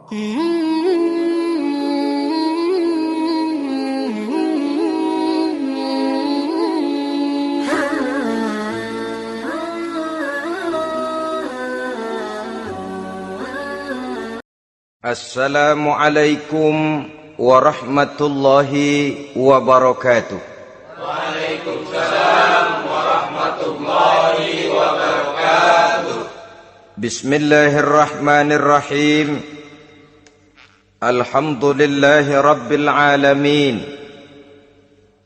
Assalamualaikum warahmatullahi wabarakatuh. Waalaikumsalam warahmatullahi wabarakatuh. Bismillahirrahmanirrahim. Alhamdulillahi rabbil alamin.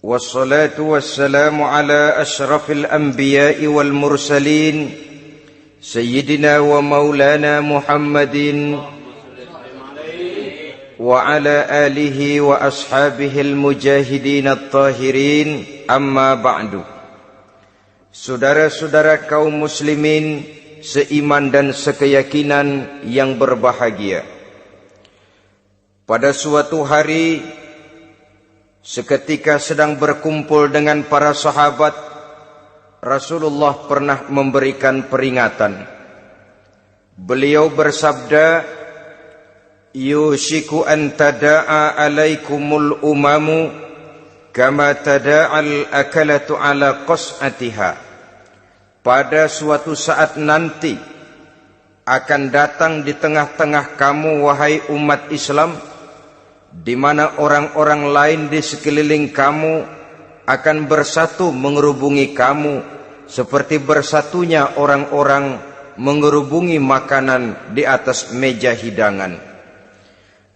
Wassalatu wassalamu ala ashrafil anbiya'i wal mursalin, Sayyidina wa maulana Muhammadin wa ala alihi wa ashabihil mujahidin at-tahirin, amma ba'du. Saudara-saudara kaum muslimin seiman dan sekeyakinan yang berbahagia, pada suatu hari seketika sedang berkumpul dengan para sahabat, Rasulullah pernah memberikan peringatan. Beliau bersabda, yushiku an tada'a alaikumul umamu kama tada'al akalatu ala qas'atiha. Pada suatu saat nanti akan datang di tengah-tengah kamu, wahai umat Islam, di mana orang-orang lain di sekeliling kamu akan bersatu mengerubungi kamu seperti bersatunya orang-orang mengerubungi makanan di atas meja hidangan.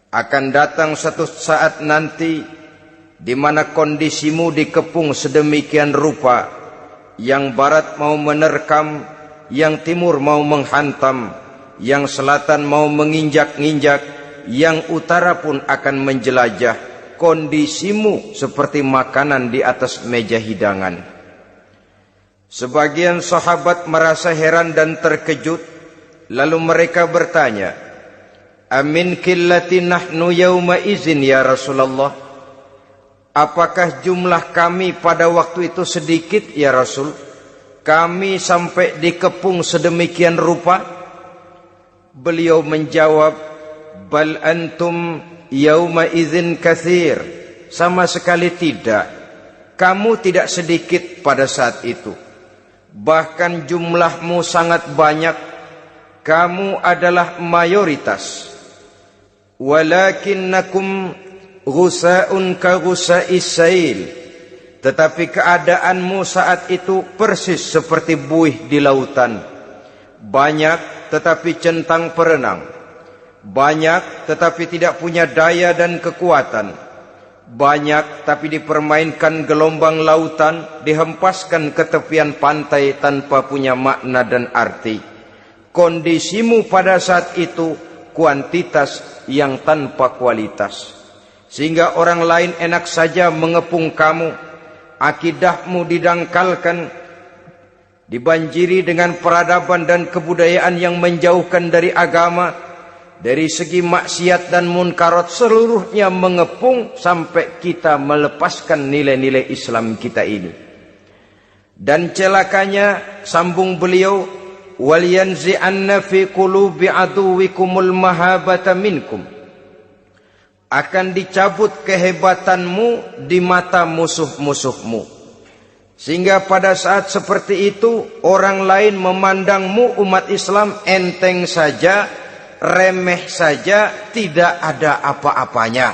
Akan datang satu saat nanti di mana kondisimu dikepung sedemikian rupa, yang barat mau menerkam, yang timur mau menghantam, yang selatan mau menginjak-injak, yang utara pun akan menjelajah. Kondisimu seperti makanan di atas meja hidangan. Sebagian sahabat merasa heran dan terkejut, lalu mereka bertanya, amin qillati nahnu yawma izin ya Rasulullah. Apakah jumlah kami pada waktu itu sedikit ya Rasul? Kami sampai dikepung sedemikian rupa? Beliau menjawab, bal antum yawma izin katsir. Sama sekali tidak. Kamu tidak sedikit pada saat itu. Bahkan jumlahmu sangat banyak. Kamu adalah mayoritas. Walakinnakum ghusa'un ka ghusa'is sail. Tetapi keadaanmu saat itu persis seperti buih di lautan. Banyak tetapi centang perenang. Banyak tetapi tidak punya daya dan kekuatan. Banyak tapi dipermainkan gelombang lautan, dihempaskan ke tepian pantai tanpa punya makna dan arti. Kondisimu pada saat itu kuantitas yang tanpa kualitas, sehingga orang lain enak saja mengepung kamu. Akidahmu didangkalkan, dibanjiri dengan peradaban dan kebudayaan yang menjauhkan dari agama. Dari segi maksiat dan munkarat seluruhnya mengepung sampai kita melepaskan nilai-nilai Islam kita ini. Dan celakanya, sambung beliau, waliyanzi'anna fi qulubi aduwikumul mahabata minkum. Akan dicabut kehebatanmu di mata musuh-musuhmu, sehingga pada saat seperti itu orang lain memandangmu umat Islam enteng saja, remeh saja, tidak ada apa-apanya.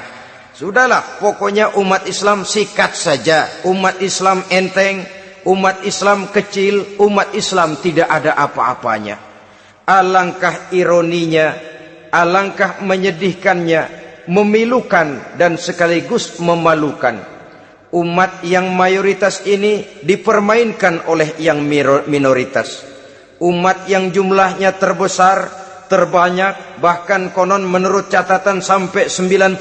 Sudahlah, pokoknya umat Islam sikat saja. Umat Islam enteng, umat Islam kecil, umat Islam tidak ada apa-apanya. Alangkah ironinya, alangkah menyedihkannya, memilukan dan sekaligus memalukan. Umat yang mayoritas ini dipermainkan oleh yang minoritas. Umat yang jumlahnya terbesar, terbanyak, bahkan konon menurut catatan sampai 90%,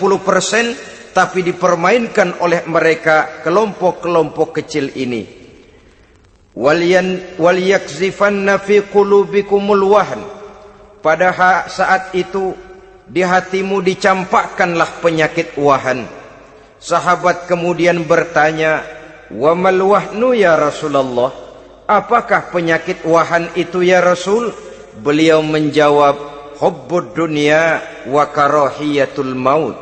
tapi dipermainkan oleh mereka kelompok-kelompok kecil ini. Waliyakzifanna fi qulubikumul wahn. Pada saat itu di hatimu dicampakkanlah penyakit wahan. Sahabat kemudian bertanya, wa mal wahnu ya Rasulullah? Apakah penyakit wahan itu ya Rasul? Beliau menjawab, hubbud dunya wa karahiyatul maut.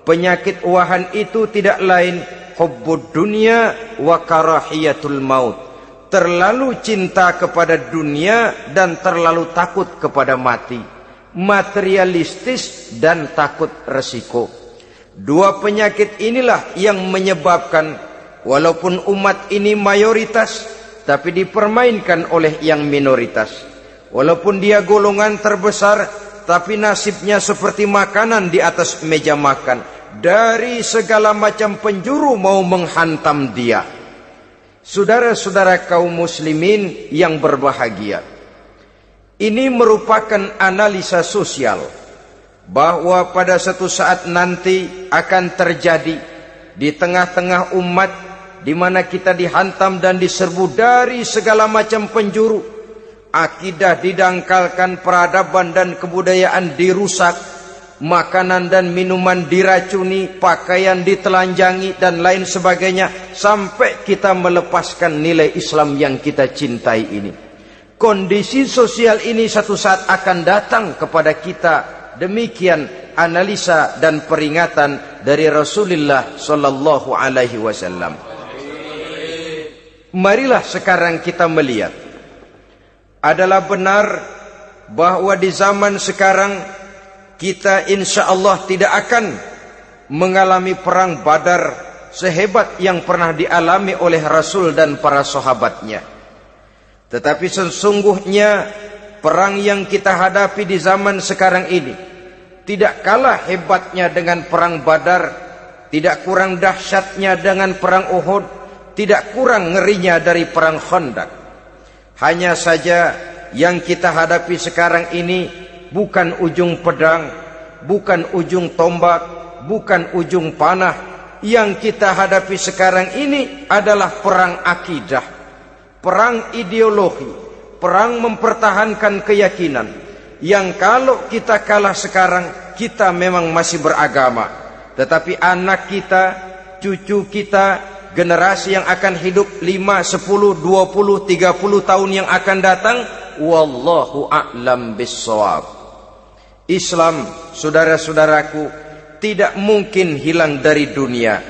Penyakit wahan itu tidak lain hubbud dunya wa karahiyatul maut. Terlalu cinta kepada dunia dan terlalu takut kepada mati. Materialistis dan takut resiko. Dua penyakit inilah yang menyebabkan walaupun umat ini mayoritas, tapi dipermainkan oleh yang minoritas. Walaupun dia golongan terbesar, tapi nasibnya seperti makanan di atas meja makan. Dari segala macam penjuru mau menghantam dia. Saudara-saudara kaum muslimin yang berbahagia, ini merupakan analisa sosial bahwa pada satu saat nanti akan terjadi di tengah-tengah umat di mana kita dihantam dan diserbu dari segala macam penjuru. Akidah didangkalkan, peradaban dan kebudayaan dirusak, makanan dan minuman diracuni, pakaian ditelanjangi dan lain sebagainya, sampai kita melepaskan nilai Islam yang kita cintai ini. Kondisi sosial ini satu saat akan datang kepada kita. Demikian analisa dan peringatan dari Rasulullah sallallahu alaihi wasallam. Marilah sekarang kita melihat, adalah benar bahwa di zaman sekarang kita insya Allah tidak akan mengalami perang Badar sehebat yang pernah dialami oleh Rasul dan para sahabatnya. Tetapi sesungguhnya perang yang kita hadapi di zaman sekarang ini tidak kalah hebatnya dengan perang Badar, tidak kurang dahsyatnya dengan perang Uhud, tidak kurang ngerinya dari perang Khandaq. Hanya saja yang kita hadapi sekarang ini bukan ujung pedang, bukan ujung tombak, bukan ujung panah. Yang kita hadapi sekarang ini adalah perang akidah, perang ideologi, perang mempertahankan keyakinan. Yang kalau kita kalah sekarang, kita memang masih beragama. Tetapi anak kita, cucu kita, generasi yang akan hidup 5, 10, 20, 30 tahun yang akan datang, wallahu a'lam bissawab. Islam, saudara-saudaraku, tidak mungkin hilang dari dunia.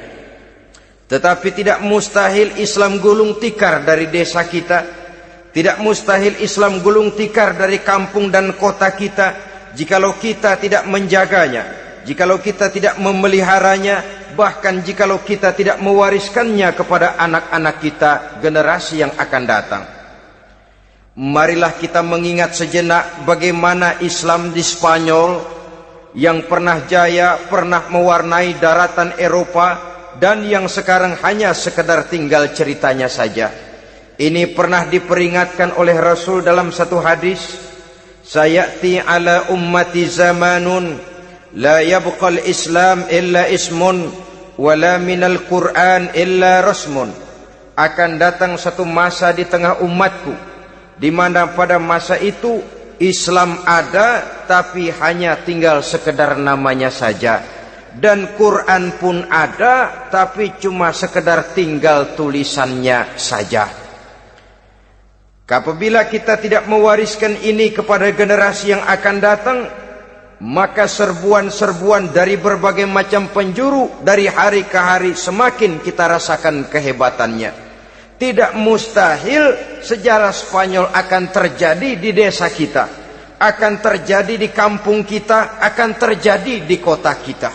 Tetapi tidak mustahil Islam gulung tikar dari desa kita. Tidak mustahil Islam gulung tikar dari kampung dan kota kita, jikalau kita tidak menjaganya, jikalau kita tidak memeliharanya, bahkan jikalau kita tidak mewariskannya kepada anak-anak kita, generasi yang akan datang. Marilah kita mengingat sejenak bagaimana Islam di Spanyol yang pernah jaya, pernah mewarnai daratan Eropa, dan yang sekarang hanya sekedar tinggal ceritanya saja. Ini pernah diperingatkan oleh Rasul dalam satu hadis, sayati ala ummati zamanun la yabqal Islam illa ismun wala minal Qur'an illa rasmun. Akan datang satu masa di tengah umatku di mana pada masa itu Islam ada tapi hanya tinggal sekedar namanya saja, dan Quran pun ada tapi cuma sekedar tinggal tulisannya saja. Apabila kita tidak mewariskan ini kepada generasi yang akan datang, maka serbuan-serbuan dari berbagai macam penjuru dari hari ke hari semakin kita rasakan kehebatannya. Tidak mustahil sejarah Spanyol akan terjadi di desa kita, akan terjadi di kampung kita, akan terjadi di kota kita.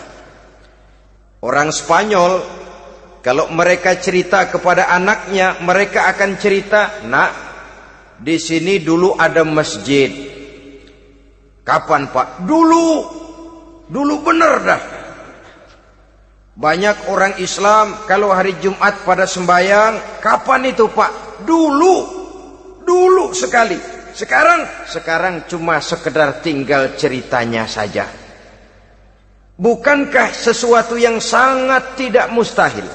Orang Spanyol kalau mereka cerita kepada anaknya, mereka akan cerita, "Nak, di sini dulu ada masjid." Kapan, Pak? Dulu bener dah. Banyak orang Islam kalau hari Jumat pada sembahyang, kapan itu, Pak? Dulu sekali. Sekarang cuma sekedar tinggal ceritanya saja. Bukankah sesuatu yang sangat tidak mustahil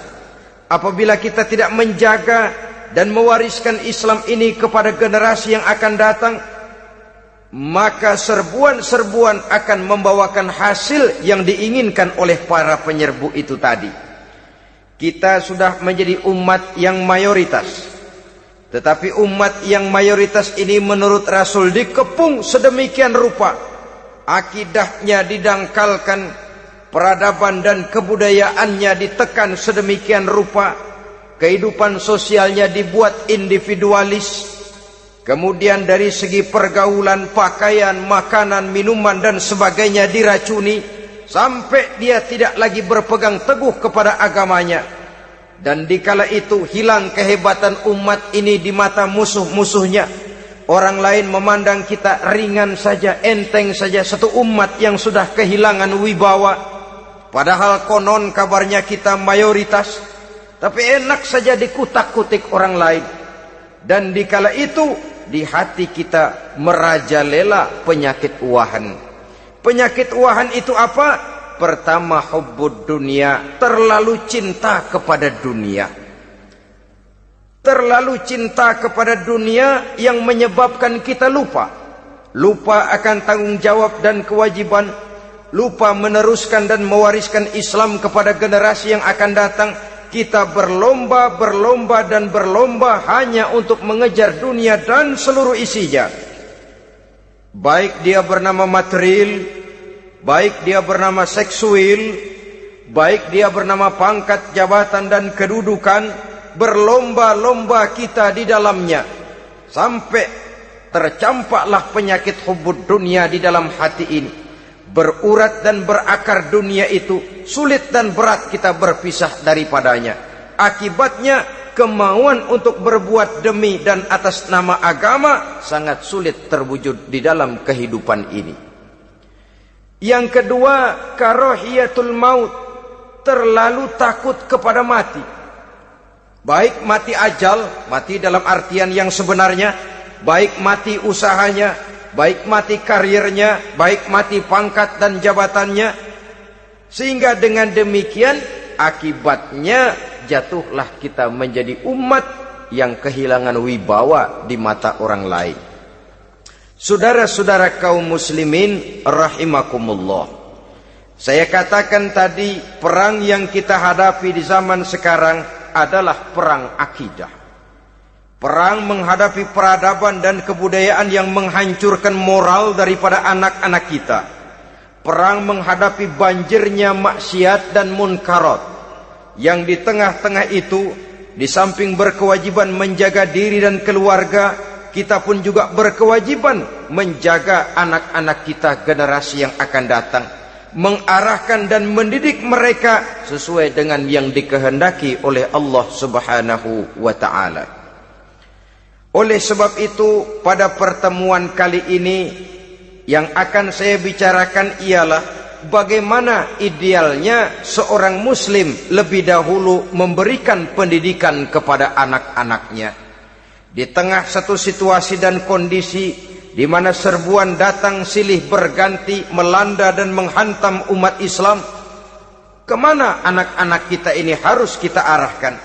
apabila kita tidak menjaga dan mewariskan Islam ini kepada generasi yang akan datang? Maka serbuan-serbuan akan membawakan hasil yang diinginkan oleh para penyerbu itu tadi. Kita sudah menjadi umat yang mayoritas, tetapi umat yang mayoritas ini menurut Rasul dikepung sedemikian rupa akidahnya didangkalkan, peradaban dan kebudayaannya ditekan sedemikian rupa, kehidupan sosialnya dibuat individualis, kemudian dari segi pergaulan, pakaian, makanan, minuman dan sebagainya diracuni, sampai dia tidak lagi berpegang teguh kepada agamanya. Dan dikala itu hilang kehebatan umat ini di mata musuh-musuhnya. Orang lain memandang kita ringan saja, enteng saja, satu umat yang sudah kehilangan wibawa. Padahal konon kabarnya kita mayoritas, tapi enak saja dikutak-kutik orang lain. Dan dikala itu di hati kita merajalela penyakit wahan. Penyakit wahan itu apa? Pertama, hubbud dunia, terlalu cinta kepada dunia. Terlalu cinta kepada dunia yang menyebabkan kita lupa akan tanggung jawab dan kewajiban, lupa meneruskan dan mewariskan Islam kepada generasi yang akan datang. Kita berlomba hanya untuk mengejar dunia dan seluruh isinya. Baik dia bernama material, baik dia bernama seksual, baik dia bernama pangkat, jabatan dan kedudukan. Berlomba-lomba kita di dalamnya, sampai tercampaklah penyakit hubbud dunia di dalam hati ini. Berurat dan berakar dunia itu, sulit dan berat kita berpisah daripadanya. Akibatnya kemauan untuk berbuat demi dan atas nama agama sangat sulit terwujud di dalam kehidupan ini. Yang kedua, karahiyatul maut, terlalu takut kepada mati. Baik mati ajal, mati dalam artian yang sebenarnya, baik mati usahanya, baik mati karirnya, baik mati pangkat dan jabatannya. Sehingga dengan demikian akibatnya jatuhlah kita menjadi umat yang kehilangan wibawa di mata orang lain. Saudara-saudara kaum muslimin rahimakumullah, saya katakan tadi, perang yang kita hadapi di zaman sekarang adalah perang akidah. Perang menghadapi peradaban dan kebudayaan yang menghancurkan moral daripada anak-anak kita. Perang menghadapi banjirnya maksiat dan munkarat. Yang di tengah-tengah itu, di samping berkewajiban menjaga diri dan keluarga, kita pun juga berkewajiban menjaga anak-anak kita, generasi yang akan datang, mengarahkan dan mendidik mereka sesuai dengan yang dikehendaki oleh Allah Subhanahu wa ta'ala. Oleh sebab itu, pada pertemuan kali ini yang akan saya bicarakan ialah bagaimana idealnya seorang muslim lebih dahulu memberikan pendidikan kepada anak-anaknya. Di tengah satu situasi dan kondisi di mana serbuan datang silih berganti melanda dan menghantam umat Islam, kemana anak-anak kita ini harus kita arahkan?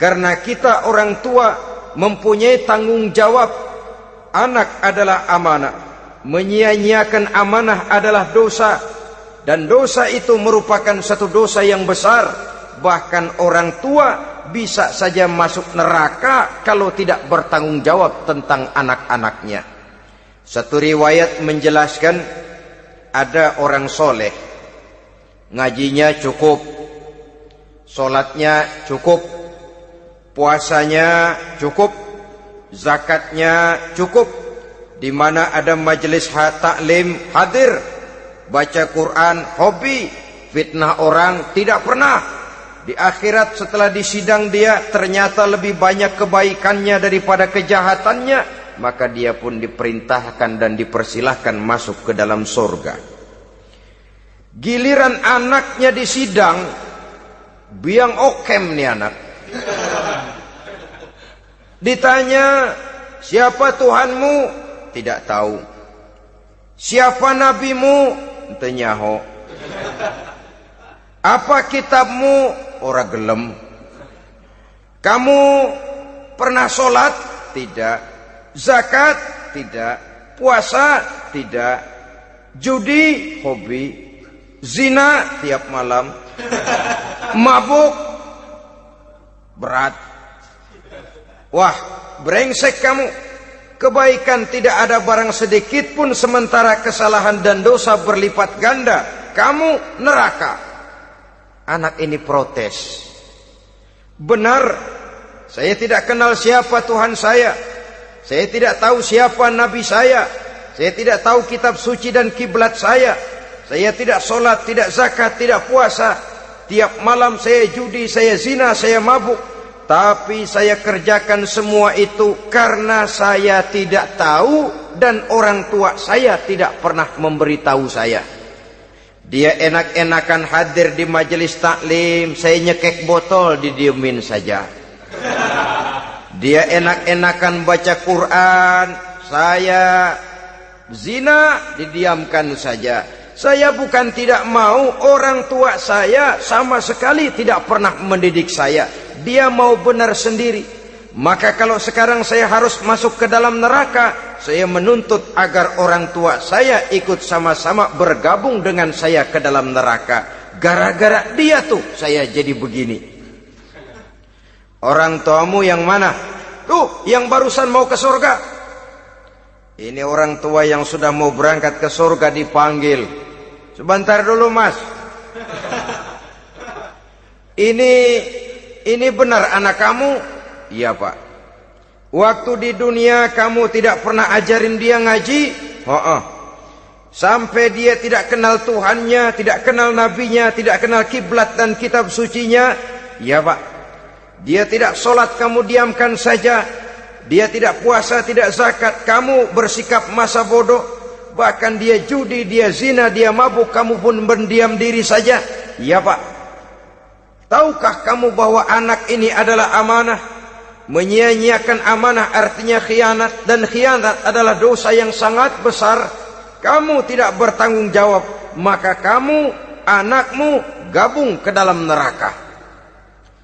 Karena kita orang tua mempunyai tanggung jawab. Anak adalah amanah, menyia-nyiakan amanah adalah dosa, dan dosa itu merupakan satu dosa yang besar. Bahkan orang tua bisa saja masuk neraka kalau tidak bertanggung jawab tentang anak-anaknya. Satu riwayat menjelaskan, ada orang soleh, ngajinya cukup, solatnya cukup, puasanya cukup, zakatnya cukup, di mana ada majelis taklim hadir, baca Quran hobi, fitnah orang tidak pernah. Di akhirat setelah disidang dia ternyata lebih banyak kebaikannya daripada kejahatannya, maka dia pun diperintahkan dan dipersilahkan masuk ke dalam surga. Giliran anaknya disidang, biang okem nih anak. Ditanya, siapa Tuhanmu? Tidak tahu. Siapa nabimu? Ente nyaho. Apa kitabmu? Ora gelem. Kamu pernah sholat? Tidak. Zakat? Tidak. Puasa? Tidak. Judi? Hobi. Zina? Tiap malam. Mabuk? Berat. Wah, brengsek kamu. kebaikan tidak ada barang sedikit pun, sementara kesalahan dan dosa berlipat ganda. Kamu neraka. Anak ini protes. Benar, saya tidak kenal siapa Tuhan saya. Saya tidak tahu siapa Nabi saya. Saya tidak tahu kitab suci dan kiblat saya. Saya tidak sholat, tidak zakat, tidak puasa. Tiap malam saya judi, saya zina, saya mabuk. Tapi saya kerjakan semua itu karena saya tidak tahu dan orang tua saya tidak pernah memberitahu saya. Dia enak-enakan hadir di majelis taklim, saya nyekek botol, didiemin saja. Dia enak-enakan baca Quran, saya zina, didiamkan saja. Saya bukan tidak mau, orang tua saya sama sekali tidak pernah mendidik saya. Dia mau benar sendiri. Maka kalau sekarang saya harus masuk ke dalam neraka, saya menuntut agar orang tua saya ikut sama-sama bergabung dengan saya ke dalam neraka. Gara-gara dia tuh saya jadi begini. Orang tuamu yang mana? Tuh, yang barusan mau ke surga. Ini orang tua yang sudah mau berangkat ke surga dipanggil. Sebentar dulu, Mas. Ini benar anak kamu? Iya, Pak. Waktu di dunia kamu tidak pernah ajarin dia ngaji? Sampai dia tidak kenal Tuhannya, tidak kenal nabinya, tidak kenal kiblat dan kitab sucinya? Iya, Pak. Dia tidak sholat, kamu diamkan saja. Dia tidak puasa, tidak zakat, kamu bersikap masa bodoh. Bahkan dia judi, dia zina, dia mabuk, kamu pun berdiam diri saja. Iya, Pak. Tahukah kamu bahwa anak ini adalah amanah? Menyia-nyiakan amanah artinya khianat, dan khianat adalah dosa yang sangat besar. Kamu tidak bertanggung jawab, maka kamu, anakmu gabung ke dalam neraka.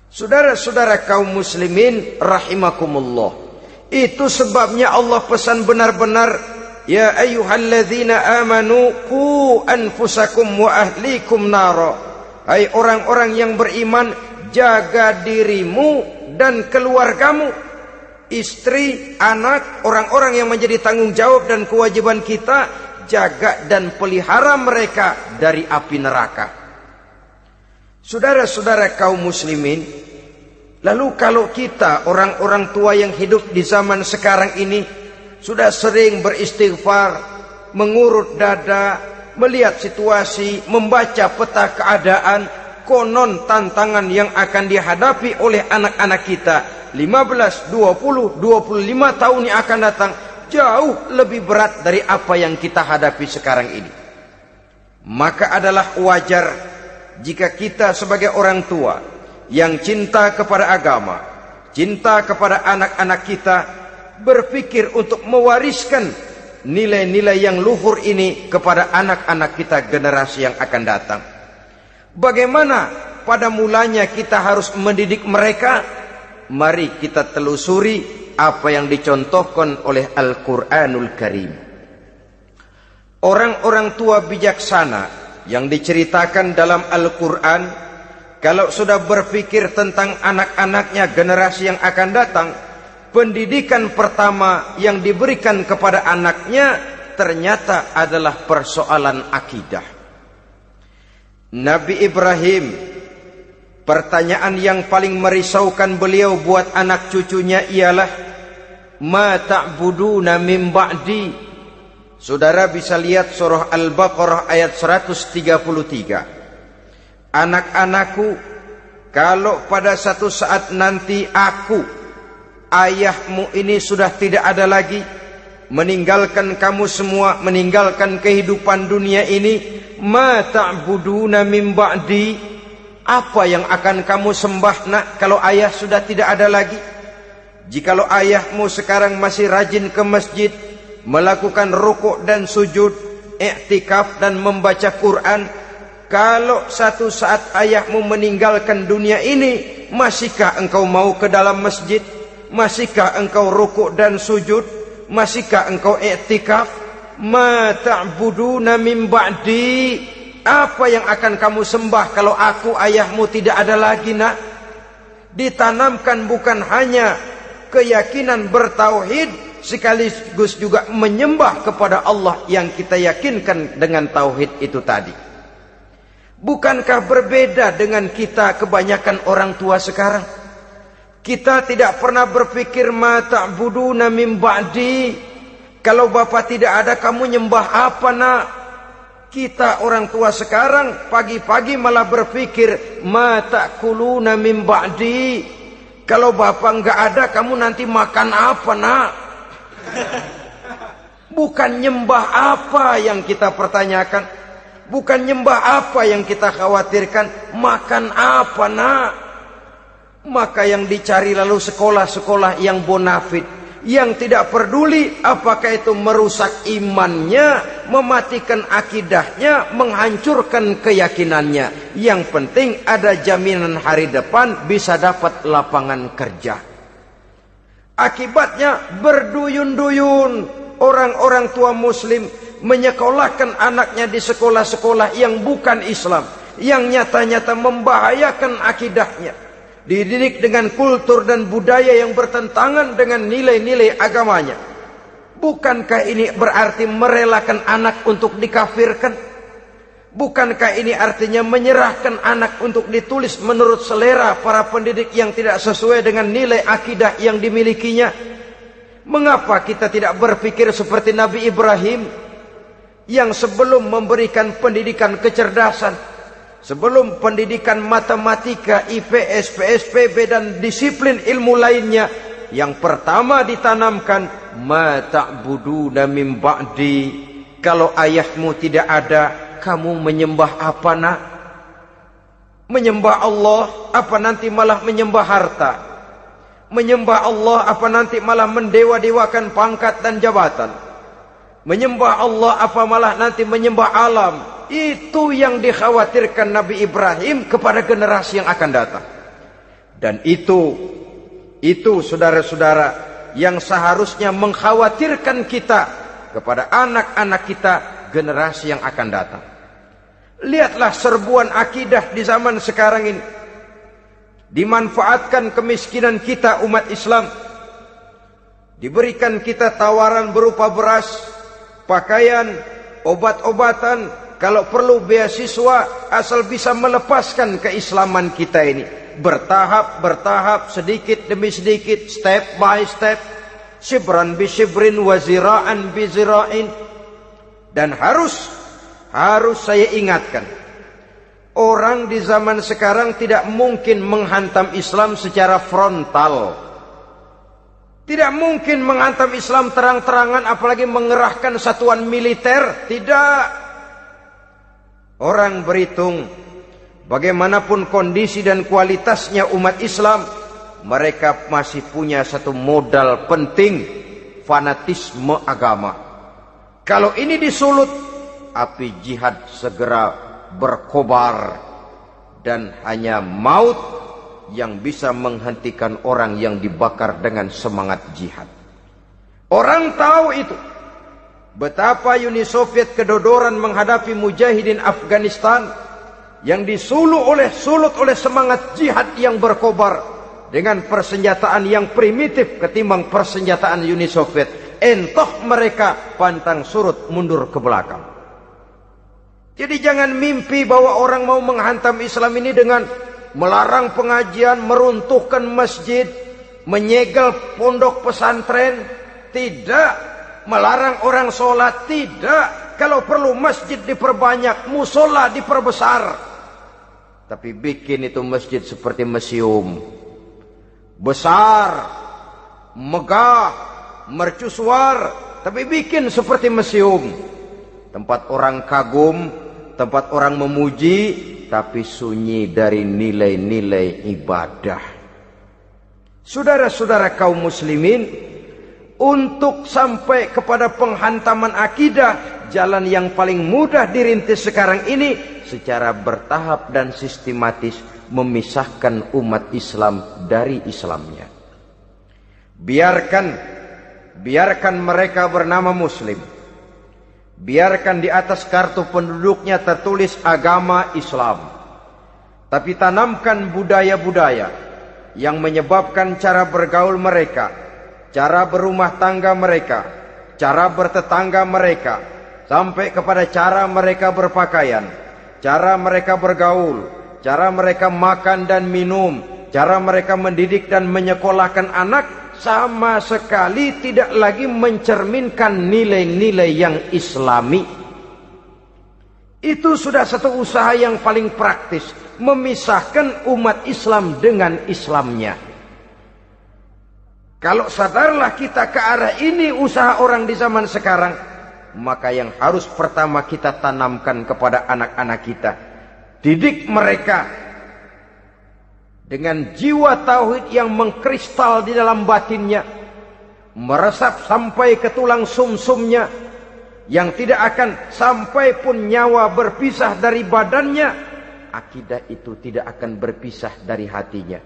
Saudara-saudara kaum muslimin rahimakumullah, itu sebabnya Allah pesan benar-benar, ya ayyuhalladzina amanu qu anfusakum wa ahlikum nara. Hai orang-orang yang beriman, jaga dirimu dan keluargamu, istri, anak, orang-orang yang menjadi tanggung jawab dan kewajiban kita, jaga dan pelihara mereka dari api neraka. Saudara-saudara kaum muslimin, lalu kalau kita orang-orang tua yang hidup di zaman sekarang ini sudah sering beristighfar, mengurut dada, melihat situasi, membaca peta keadaan, konon tantangan yang akan dihadapi oleh anak-anak kita 15, 20, 25 tahun yang akan datang jauh lebih berat dari apa yang kita hadapi sekarang ini. Maka adalah wajar jika kita sebagai orang tua yang cinta kepada agama, cinta kepada anak-anak kita, berpikir untuk mewariskan nilai-nilai yang luhur ini kepada anak-anak kita generasi yang akan datang. Bagaimana pada mulanya kita harus mendidik mereka? Mari kita telusuri apa yang dicontohkan oleh Al-Quranul Karim. Orang-orang tua bijaksana yang diceritakan dalam Al-Quran, kalau sudah berpikir tentang anak-anaknya generasi yang akan datang, pendidikan pertama yang diberikan kepada anaknya ternyata adalah persoalan akidah. Nabi Ibrahim, pertanyaan yang paling merisaukan beliau buat anak cucunya ialah, ma ta'buduna min ba'di. Saudara bisa lihat surah Al-Baqarah ayat 133. Anak-anakku, kalau pada satu saat nanti aku, ayahmu ini sudah tidak ada lagi, meninggalkan kamu semua, meninggalkan kehidupan dunia ini, ma ta'buduna min ba'di, apa yang akan kamu sembah nak kalau ayah sudah tidak ada lagi? Jikalau ayahmu sekarang masih rajin ke masjid, melakukan rukuk dan sujud, i'tikaf dan membaca Quran, kalau satu saat ayahmu meninggalkan dunia ini, masihkah engkau mau ke dalam masjid? Masihkah engkau rukuk dan sujud? Masihkah engkau i'tikaf? Ma ta'buduna min ba'di, apa yang akan kamu sembah kalau aku ayahmu tidak ada lagi nak? Ditanamkan bukan hanya keyakinan bertauhid, sekaligus juga menyembah kepada Allah yang kita yakinkan dengan tauhid itu tadi. Bukankah berbeda dengan kita kebanyakan orang tua sekarang? Kita tidak pernah berpikir ma ta'buduna min ba'di. Kalau bapak tidak ada, kamu nyembah apa nak? Kita orang tua sekarang pagi-pagi malah berpikir ma ta'kuluna min ba'di. Kalau bapak enggak ada, kamu nanti makan apa nak? Bukan nyembah apa yang kita pertanyakan, bukan nyembah apa yang kita khawatirkan, makan apa nak? Maka yang dicari lalu sekolah-sekolah yang bonafit, yang tidak peduli apakah itu merusak imannya, mematikan akidahnya, menghancurkan keyakinannya. Yang penting ada jaminan hari depan bisa dapat lapangan kerja. Akibatnya berduyun-duyun orang-orang tua muslim menyekolahkan anaknya di sekolah-sekolah yang bukan Islam, yang nyata-nyata membahayakan akidahnya, dididik dengan kultur dan budaya yang bertentangan dengan nilai-nilai agamanya. Bukankah ini berarti merelakan anak untuk dikafirkan? Bukankah ini artinya menyerahkan anak untuk ditulis menurut selera para pendidik yang tidak sesuai dengan nilai akidah yang dimilikinya? Mengapa kita tidak berpikir seperti Nabi Ibrahim, yang sebelum memberikan pendidikan kecerdasan, sebelum pendidikan matematika, IPS, PSPB dan disiplin ilmu lainnya, yang pertama ditanamkan ma ta'buduna min ba'di. Kalau ayahmu tidak ada, kamu menyembah apa nak? Menyembah Allah apa nanti malah menyembah harta? Menyembah Allah apa nanti malah mendewa-dewakan pangkat dan jabatan? Menyembah Allah apa malah nanti menyembah alam? Itu yang dikhawatirkan Nabi Ibrahim kepada generasi yang akan datang. Dan itu saudara-saudara yang seharusnya mengkhawatirkan kita kepada anak-anak kita, generasi yang akan datang. Lihatlah serbuan akidah di zaman sekarang ini. Dimanfaatkan kemiskinan kita umat Islam. Diberikan kita tawaran berupa beras, pakaian, obat-obatan, kalau perlu beasiswa, asal bisa melepaskan keislaman kita ini. Bertahap, sedikit demi sedikit, step by step, shibran bi shibrin wa zira'an bi zira'in. Dan harus saya ingatkan, orang di zaman sekarang tidak mungkin menghantam Islam secara frontal. Tidak mungkin menghantam Islam terang-terangan, apalagi mengerahkan satuan militer. Tidak. Orang berhitung bagaimanapun kondisi dan kualitasnya umat Islam, mereka masih punya satu modal penting, fanatisme agama. Kalau ini disulut, api jihad segera berkobar, dan hanya maut yang bisa menghentikan orang yang dibakar dengan semangat jihad. Orang tahu itu. Betapa Uni Soviet kedodoran menghadapi mujahidin Afghanistan yang disulut oleh semangat jihad yang berkobar dengan persenjataan yang primitif ketimbang persenjataan Uni Soviet. Entah mereka pantang surut mundur ke belakang. Jadi jangan mimpi bahwa orang mau menghantam Islam ini dengan melarang pengajian, meruntuhkan masjid, menyegel pondok pesantren. Tidak. Melarang orang sholat. Tidak. Kalau perlu masjid diperbanyak, musola diperbesar. Tapi bikin itu masjid seperti museum. Besar, megah, mercusuar, tapi bikin seperti museum. Tempat orang kagum, tempat orang memuji, tapi sunyi dari nilai-nilai ibadah. Saudara-saudara kaum muslimin, untuk sampai kepada penghantaman akidah, jalan yang paling mudah dirintis sekarang ini secara bertahap dan sistematis, memisahkan umat Islam dari Islamnya. Biarkan mereka bernama Muslim. Biarkan di atas kartu penduduknya tertulis agama Islam. Tapi tanamkan budaya-budaya yang menyebabkan cara bergaul mereka, cara berumah tangga mereka, cara bertetangga mereka, sampai kepada cara mereka berpakaian, cara mereka bergaul, cara mereka makan dan minum, cara mereka mendidik dan menyekolahkan anak, sama sekali tidak lagi mencerminkan nilai-nilai yang islami. Itu sudah satu usaha yang paling praktis, memisahkan umat Islam dengan Islamnya. Kalau sadarlah kita ke arah ini usaha orang di zaman sekarang, maka yang harus pertama kita tanamkan kepada anak-anak kita, didik mereka dengan jiwa tauhid yang mengkristal di dalam batinnya, meresap sampai ke tulang sumsumnya, yang tidak akan sampai pun nyawa berpisah dari badannya, akidah itu tidak akan berpisah dari hatinya.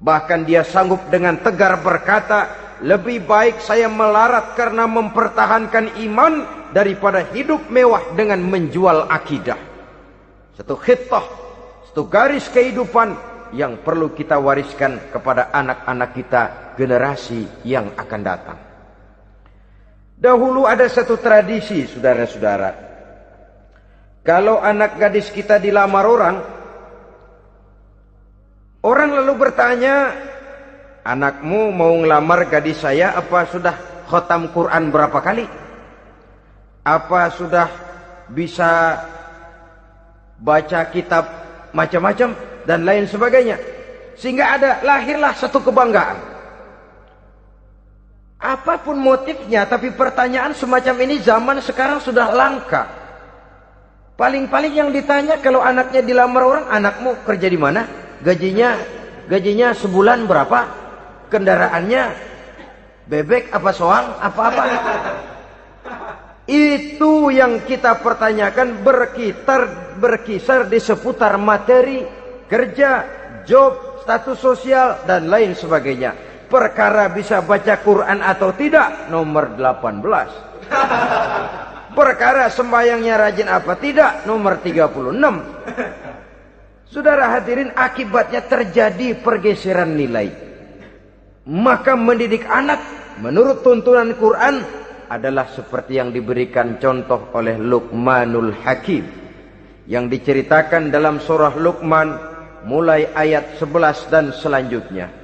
Bahkan dia sanggup dengan tegar berkata, lebih baik saya melarat karena mempertahankan iman daripada hidup mewah dengan menjual akidah. Satu khitah, satu garis kehidupan yang perlu kita wariskan kepada anak-anak kita, generasi yang akan datang. Dahulu ada satu tradisi, saudara-saudara. Kalau anak gadis kita dilamar orang lalu bertanya, anakmu mau ngelamar gadis saya, apa sudah khatam Quran berapa kali? Apa sudah bisa baca kitab macam-macam dan lain sebagainya, sehingga lahirlah satu kebanggaan. Apapun motifnya, tapi pertanyaan semacam ini zaman sekarang sudah langka. Paling-paling yang ditanya kalau anaknya dilamar orang, anakmu kerja di mana? Gajinya sebulan berapa? Kendaraannya bebek apa soang apa-apa? Itu yang kita pertanyakan, berkisar di seputar materi, kerja, job, status sosial, dan lain sebagainya. Perkara bisa baca Quran atau tidak, nomor 18. Perkara sembahyangnya rajin apa tidak, nomor 36. Saudara hadirin, akibatnya terjadi pergeseran nilai. Maka mendidik anak menurut tuntunan Quran adalah seperti yang diberikan contoh oleh Luqmanul Hakim, yang diceritakan dalam surah Luqman mulai ayat 11 dan selanjutnya.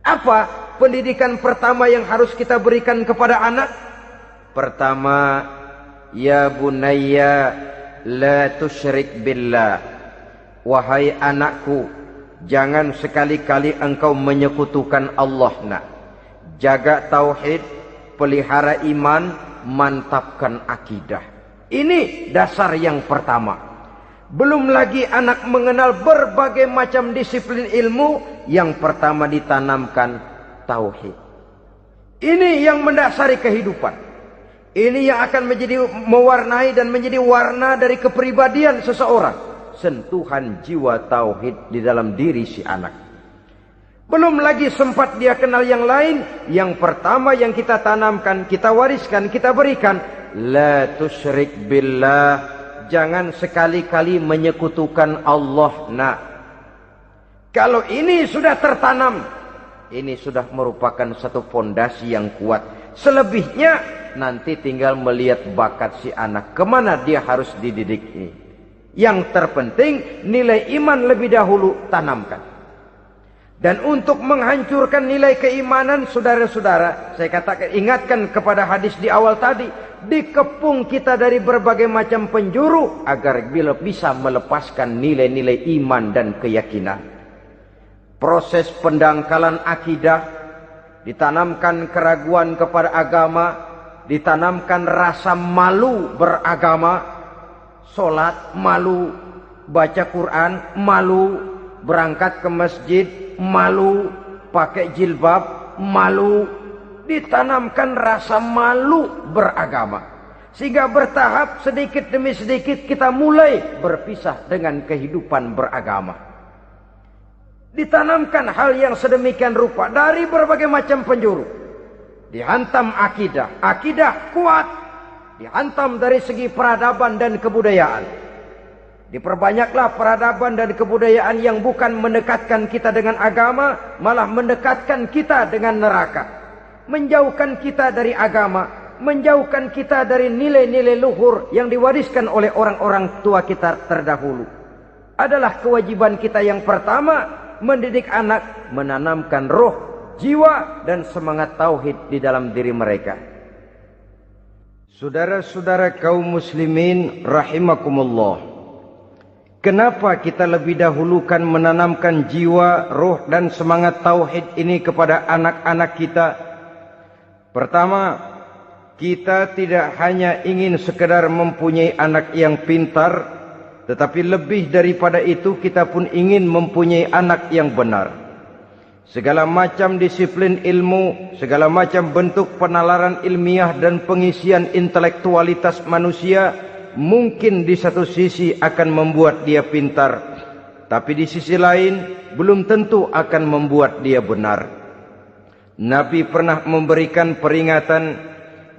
Apa pendidikan pertama yang harus kita berikan kepada anak? Pertama, ya bunayya la tusyrik billah. Wahai anakku, jangan sekali-kali engkau menyekutukan Allah. Nak, jaga tauhid, pelihara iman, mantapkan akidah. Ini dasar yang pertama. Belum lagi anak mengenal berbagai macam disiplin ilmu, yang pertama ditanamkan tauhid. Ini yang mendasari kehidupan. Ini yang akan menjadi mewarnai dan menjadi warna dari kepribadian seseorang. Sentuhan jiwa tauhid di dalam diri si anak. Belum lagi sempat dia kenal yang lain, yang pertama yang kita tanamkan, kita wariskan, kita berikan, la tusyrik billah. Jangan sekali-kali menyekutukan Allah. Nah, kalau ini sudah tertanam, ini sudah merupakan satu fondasi yang kuat. Selebihnya nanti tinggal melihat bakat si anak, kemana dia harus dididik ini. Yang terpenting nilai iman lebih dahulu tanamkan. Dan untuk menghancurkan nilai keimanan, saudara-saudara, saya katakan, ingatkan kepada hadis di awal tadi, dikepung kita dari berbagai macam penjuru agar bila bisa melepaskan nilai-nilai iman dan keyakinan. Proses pendangkalan akidah, ditanamkan keraguan kepada agama, ditanamkan rasa malu beragama. Sholat malu, baca Quran malu, berangkat ke masjid malu, pakai jilbab malu. Ditanamkan rasa malu beragama, sehingga bertahap sedikit demi sedikit kita mulai berpisah dengan kehidupan beragama. Ditanamkan hal yang sedemikian rupa dari berbagai macam penjuru. Dihantam akidah, akidah kuat. Dihantam dari segi peradaban dan kebudayaan. Diperbanyaklah peradaban dan kebudayaan yang bukan mendekatkan kita dengan agama, malah mendekatkan kita dengan neraka. menjauhkan kita dari agama, menjauhkan kita dari nilai-nilai luhur yang diwariskan oleh orang-orang tua kita terdahulu. Adalah kewajiban kita yang pertama, mendidik anak, menanamkan roh, jiwa, dan semangat tauhid di dalam diri mereka. Saudara-saudara kaum muslimin rahimakumullah, kenapa kita lebih dahulukan menanamkan jiwa, roh, dan semangat tauhid ini kepada anak-anak kita? Pertama, kita tidak hanya ingin sekedar mempunyai anak yang pintar, tetapi lebih daripada itu kita pun ingin mempunyai anak yang benar. Segala macam disiplin ilmu, segala macam bentuk penalaran ilmiah dan pengisian intelektualitas manusia mungkin di satu sisi akan membuat dia pintar, tapi di sisi lain belum tentu akan membuat dia benar. Nabi pernah memberikan peringatan,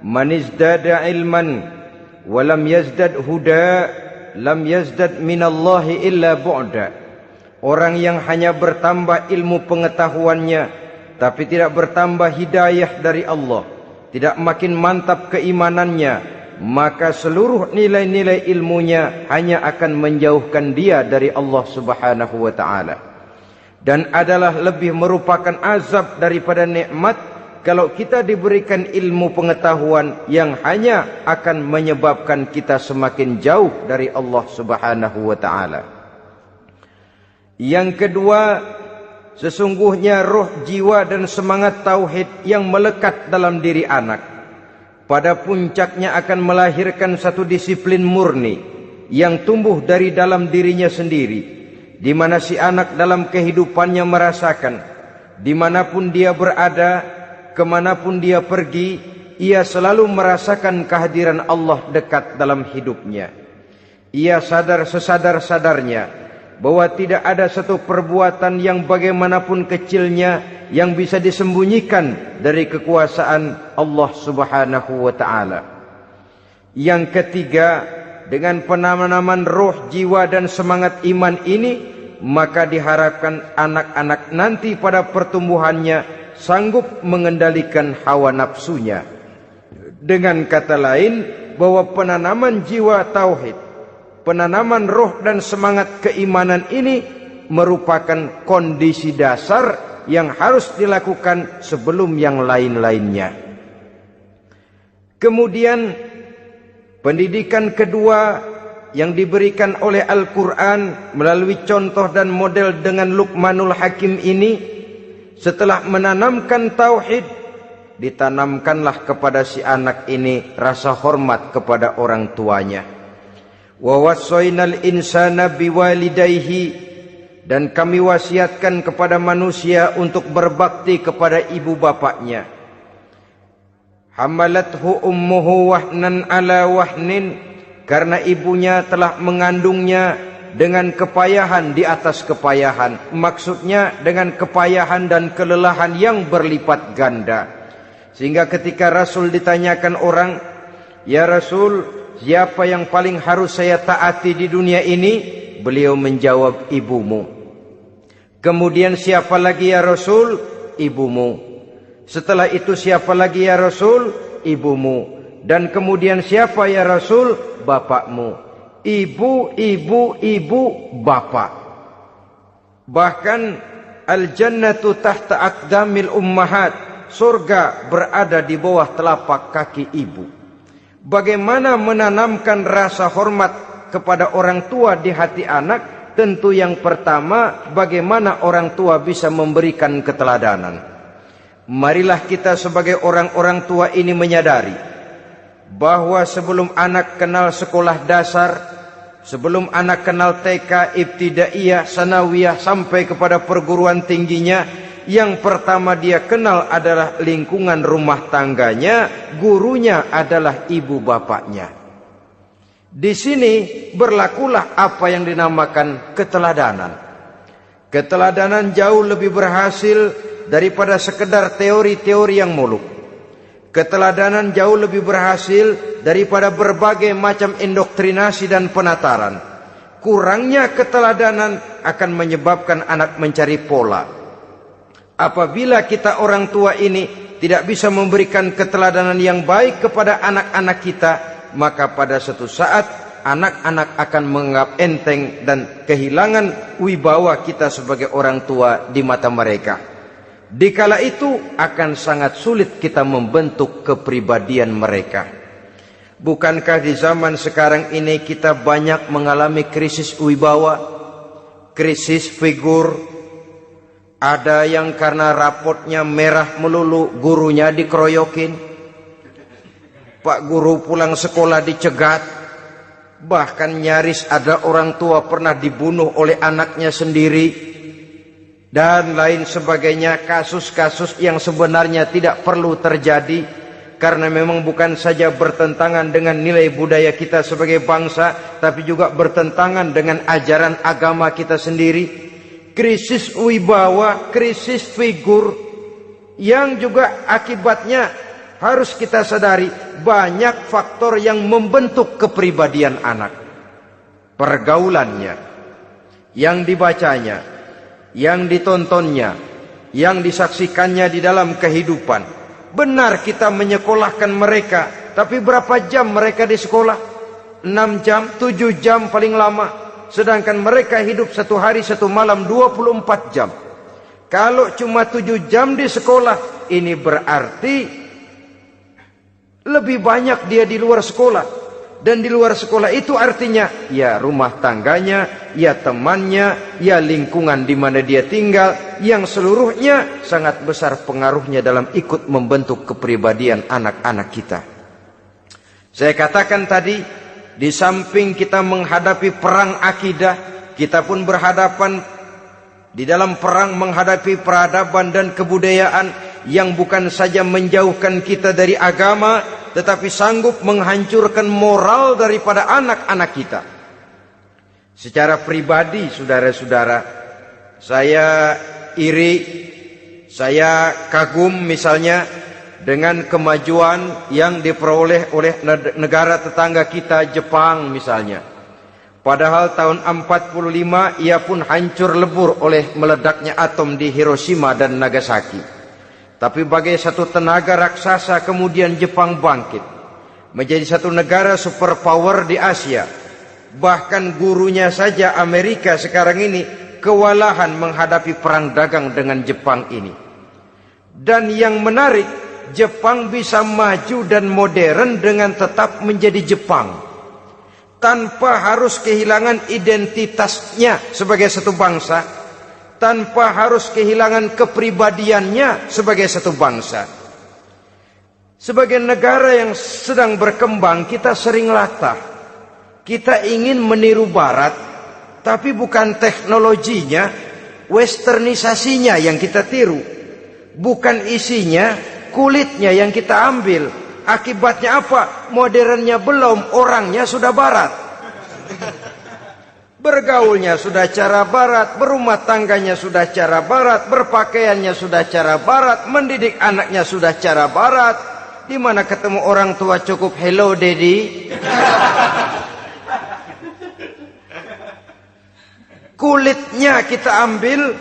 man izdada ilman walam yazdad huda lam yazdad minallahi illa bu'da. Orang yang hanya bertambah ilmu pengetahuannya tapi tidak bertambah hidayah dari Allah, tidak makin mantap keimanannya, maka seluruh nilai-nilai ilmunya hanya akan menjauhkan dia dari Allah Subhanahu wa ta'ala. Dan adalah lebih merupakan azab daripada nikmat kalau kita diberikan ilmu pengetahuan yang hanya akan menyebabkan kita semakin jauh dari Allah Subhanahu wa ta'ala. Yang kedua, sesungguhnya roh, jiwa, dan semangat tauhid yang melekat dalam diri anak pada puncaknya akan melahirkan satu disiplin murni yang tumbuh dari dalam dirinya sendiri, di mana si anak dalam kehidupannya merasakan dimanapun dia berada, kemanapun dia pergi, ia selalu merasakan kehadiran Allah dekat dalam hidupnya. Ia sadar sesadar-sadarnya bahwa tidak ada satu perbuatan yang bagaimanapun kecilnya yang bisa disembunyikan dari kekuasaan Allah Subhanahu wa ta'ala. Yang ketiga, dengan penanaman roh, jiwa, dan semangat iman ini, maka diharapkan anak-anak nanti pada pertumbuhannya sanggup mengendalikan hawa nafsunya. Dengan kata lain, bahwa penanaman jiwa tauhid, penanaman roh dan semangat keimanan ini merupakan kondisi dasar yang harus dilakukan sebelum yang lain-lainnya. Kemudian pendidikan kedua yang diberikan oleh Al-Quran melalui contoh dan model dengan Luqmanul Hakim ini, setelah menanamkan tauhid, ditanamkanlah kepada si anak ini rasa hormat kepada orang tuanya. Wa wassaynal insana biwalidayhi, dan kami wasiatkan kepada manusia untuk berbakti kepada ibu bapaknya. Hamalathu ummuhu wahnan ala wahnin, karena ibunya telah mengandungnya dengan kepayahan di atas kepayahan. Maksudnya dengan kepayahan dan kelelahan yang berlipat ganda. Sehingga ketika Rasul ditanyakan orang, ya Rasul, siapa yang paling harus saya taati di dunia ini? Beliau menjawab, ibumu. Kemudian siapa lagi ya Rasul? Ibumu. Setelah itu siapa lagi ya Rasul? Ibumu. Dan kemudian siapa ya Rasul? Bapakmu. Ibu, ibu, ibu, bapak. Bahkan al-jannatu tahta aqdamil ummahat, surga berada di bawah telapak kaki ibu. Bagaimana menanamkan rasa hormat kepada orang tua di hati anak? Tentu yang pertama, bagaimana orang tua bisa memberikan keteladanan. Marilah kita sebagai orang-orang tua ini menyadari bahwa sebelum anak kenal sekolah dasar, sebelum anak kenal TK, ibtidaiyah, sanawiyah, sampai kepada perguruan tingginya, yang pertama dia kenal adalah lingkungan rumah tangganya, gurunya adalah ibu bapaknya. Di sini berlakulah apa yang dinamakan keteladanan. Keteladanan jauh lebih berhasil daripada sekedar teori-teori yang muluk. Keteladanan jauh lebih berhasil daripada berbagai macam indoktrinasi dan penataran. Kurangnya keteladanan akan menyebabkan anak mencari pola. Apabila kita orang tua ini tidak bisa memberikan keteladanan yang baik kepada anak-anak kita, maka pada suatu saat anak-anak akan menganggap enteng dan kehilangan wibawa kita sebagai orang tua di mata mereka. Dikala itu akan sangat sulit kita membentuk kepribadian mereka. Bukankah di zaman sekarang ini kita banyak mengalami krisis wibawa, krisis figur? Ada yang karena rapotnya merah melulu, gurunya dikeroyokin. Pak guru pulang sekolah dicegat. Bahkan nyaris ada orang tua pernah dibunuh oleh anaknya sendiri. Dan lain sebagainya, kasus-kasus yang sebenarnya tidak perlu terjadi. Karena memang bukan saja bertentangan dengan nilai budaya kita sebagai bangsa, tapi juga bertentangan dengan ajaran agama kita sendiri. Krisis wibawa, krisis figur, yang juga akibatnya harus kita sadari banyak faktor yang membentuk kepribadian anak. Pergaulannya, yang dibacanya, yang ditontonnya, yang disaksikannya di dalam kehidupan. Benar kita menyekolahkan mereka, tapi berapa jam mereka di sekolah? 6 jam, 7 jam paling lama. Sedangkan mereka hidup 1 hari 1 malam 24 jam. Kalau cuma 7 jam di sekolah, ini berarti lebih banyak dia di luar sekolah. Dan di luar sekolah itu artinya ya rumah tangganya, ya temannya, ya lingkungan di mana dia tinggal, yang seluruhnya sangat besar pengaruhnya dalam ikut membentuk kepribadian anak-anak kita. Saya katakan tadi, di samping kita menghadapi perang akidah, kita pun berhadapan di dalam perang menghadapi peradaban dan kebudayaan yang bukan saja menjauhkan kita dari agama, tetapi sanggup menghancurkan moral daripada anak-anak kita. Secara pribadi, saudara-saudara, saya iri, saya kagum misalnya dengan kemajuan yang diperoleh oleh negara tetangga kita, Jepang misalnya. Padahal tahun 45 ia pun hancur lebur oleh meledaknya atom di Hiroshima dan Nagasaki. Tapi bagai satu tenaga raksasa kemudian Jepang bangkit menjadi satu negara superpower di Asia. Bahkan gurunya saja Amerika sekarang ini kewalahan menghadapi perang dagang dengan Jepang ini. Dan yang menarik, Jepang bisa maju dan modern dengan tetap menjadi Jepang, tanpa harus kehilangan identitasnya sebagai satu bangsa, tanpa harus kehilangan kepribadiannya sebagai satu bangsa. Sebagai negara yang sedang berkembang, kita sering latah. Kita ingin meniru Barat, tapi bukan teknologinya, westernisasinya yang kita tiru, bukan isinya, kulitnya yang kita ambil. Akibatnya apa? Modernnya belum, orangnya sudah Barat. Bergaulnya sudah cara Barat, berumah tangganya sudah cara Barat, berpakaiannya sudah cara Barat, mendidik anaknya sudah cara Barat. Di mana ketemu orang tua cukup hello daddy. Kulitnya kita ambil,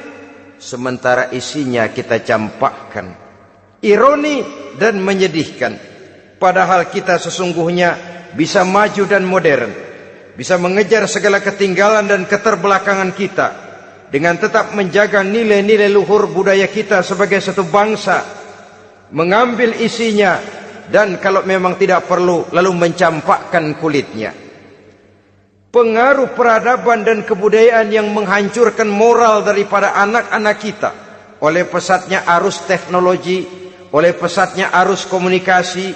sementara isinya kita campakkan. Ironi dan menyedihkan. Padahal kita sesungguhnya bisa maju dan modern, bisa mengejar segala ketinggalan dan keterbelakangan kita, dengan tetap menjaga nilai-nilai luhur budaya kita sebagai satu bangsa, mengambil isinya, dan kalau memang tidak perlu, lalu mencampakkan kulitnya. Pengaruh peradaban dan kebudayaan yang menghancurkan moral daripada anak-anak kita oleh pesatnya arus teknologi, oleh pesatnya arus komunikasi,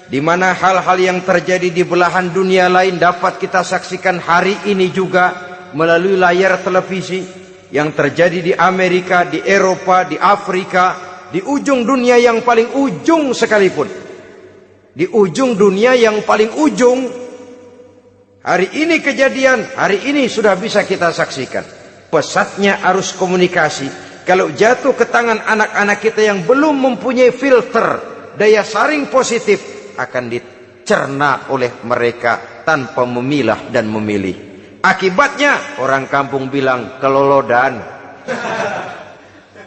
di mana hal-hal yang terjadi di belahan dunia lain dapat kita saksikan hari ini juga melalui layar televisi, yang terjadi di Amerika, di Eropa, di Afrika, di ujung dunia yang paling ujung sekalipun. Di ujung dunia yang paling ujung, hari ini kejadian, hari ini sudah bisa kita saksikan. Pesatnya arus komunikasi, kalau jatuh ke tangan anak-anak kita yang belum mempunyai filter, daya saring positif, akan dicerna oleh mereka tanpa memilah dan memilih. Akibatnya orang kampung bilang kelolodan.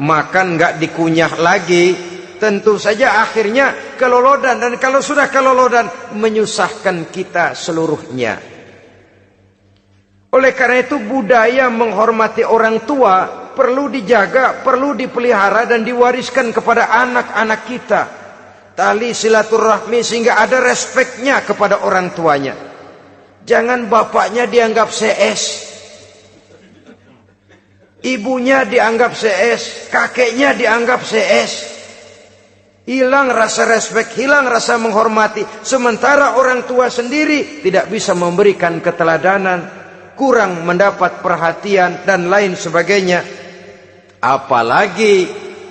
Makan nggak dikunyah lagi, tentu saja akhirnya kelolodan, dan kalau sudah kelolodan menyusahkan kita seluruhnya. Oleh karena itu budaya menghormati orang tua perlu dijaga, perlu dipelihara dan diwariskan kepada anak-anak kita. Tali silaturahmi sehingga ada respeknya kepada orang tuanya. Jangan bapaknya dianggap CS, ibunya dianggap CS, kakeknya dianggap CS. Hilang rasa respek, hilang rasa menghormati. Sementara orang tua sendiri tidak bisa memberikan keteladanan, kurang mendapat perhatian dan lain sebagainya. Apalagi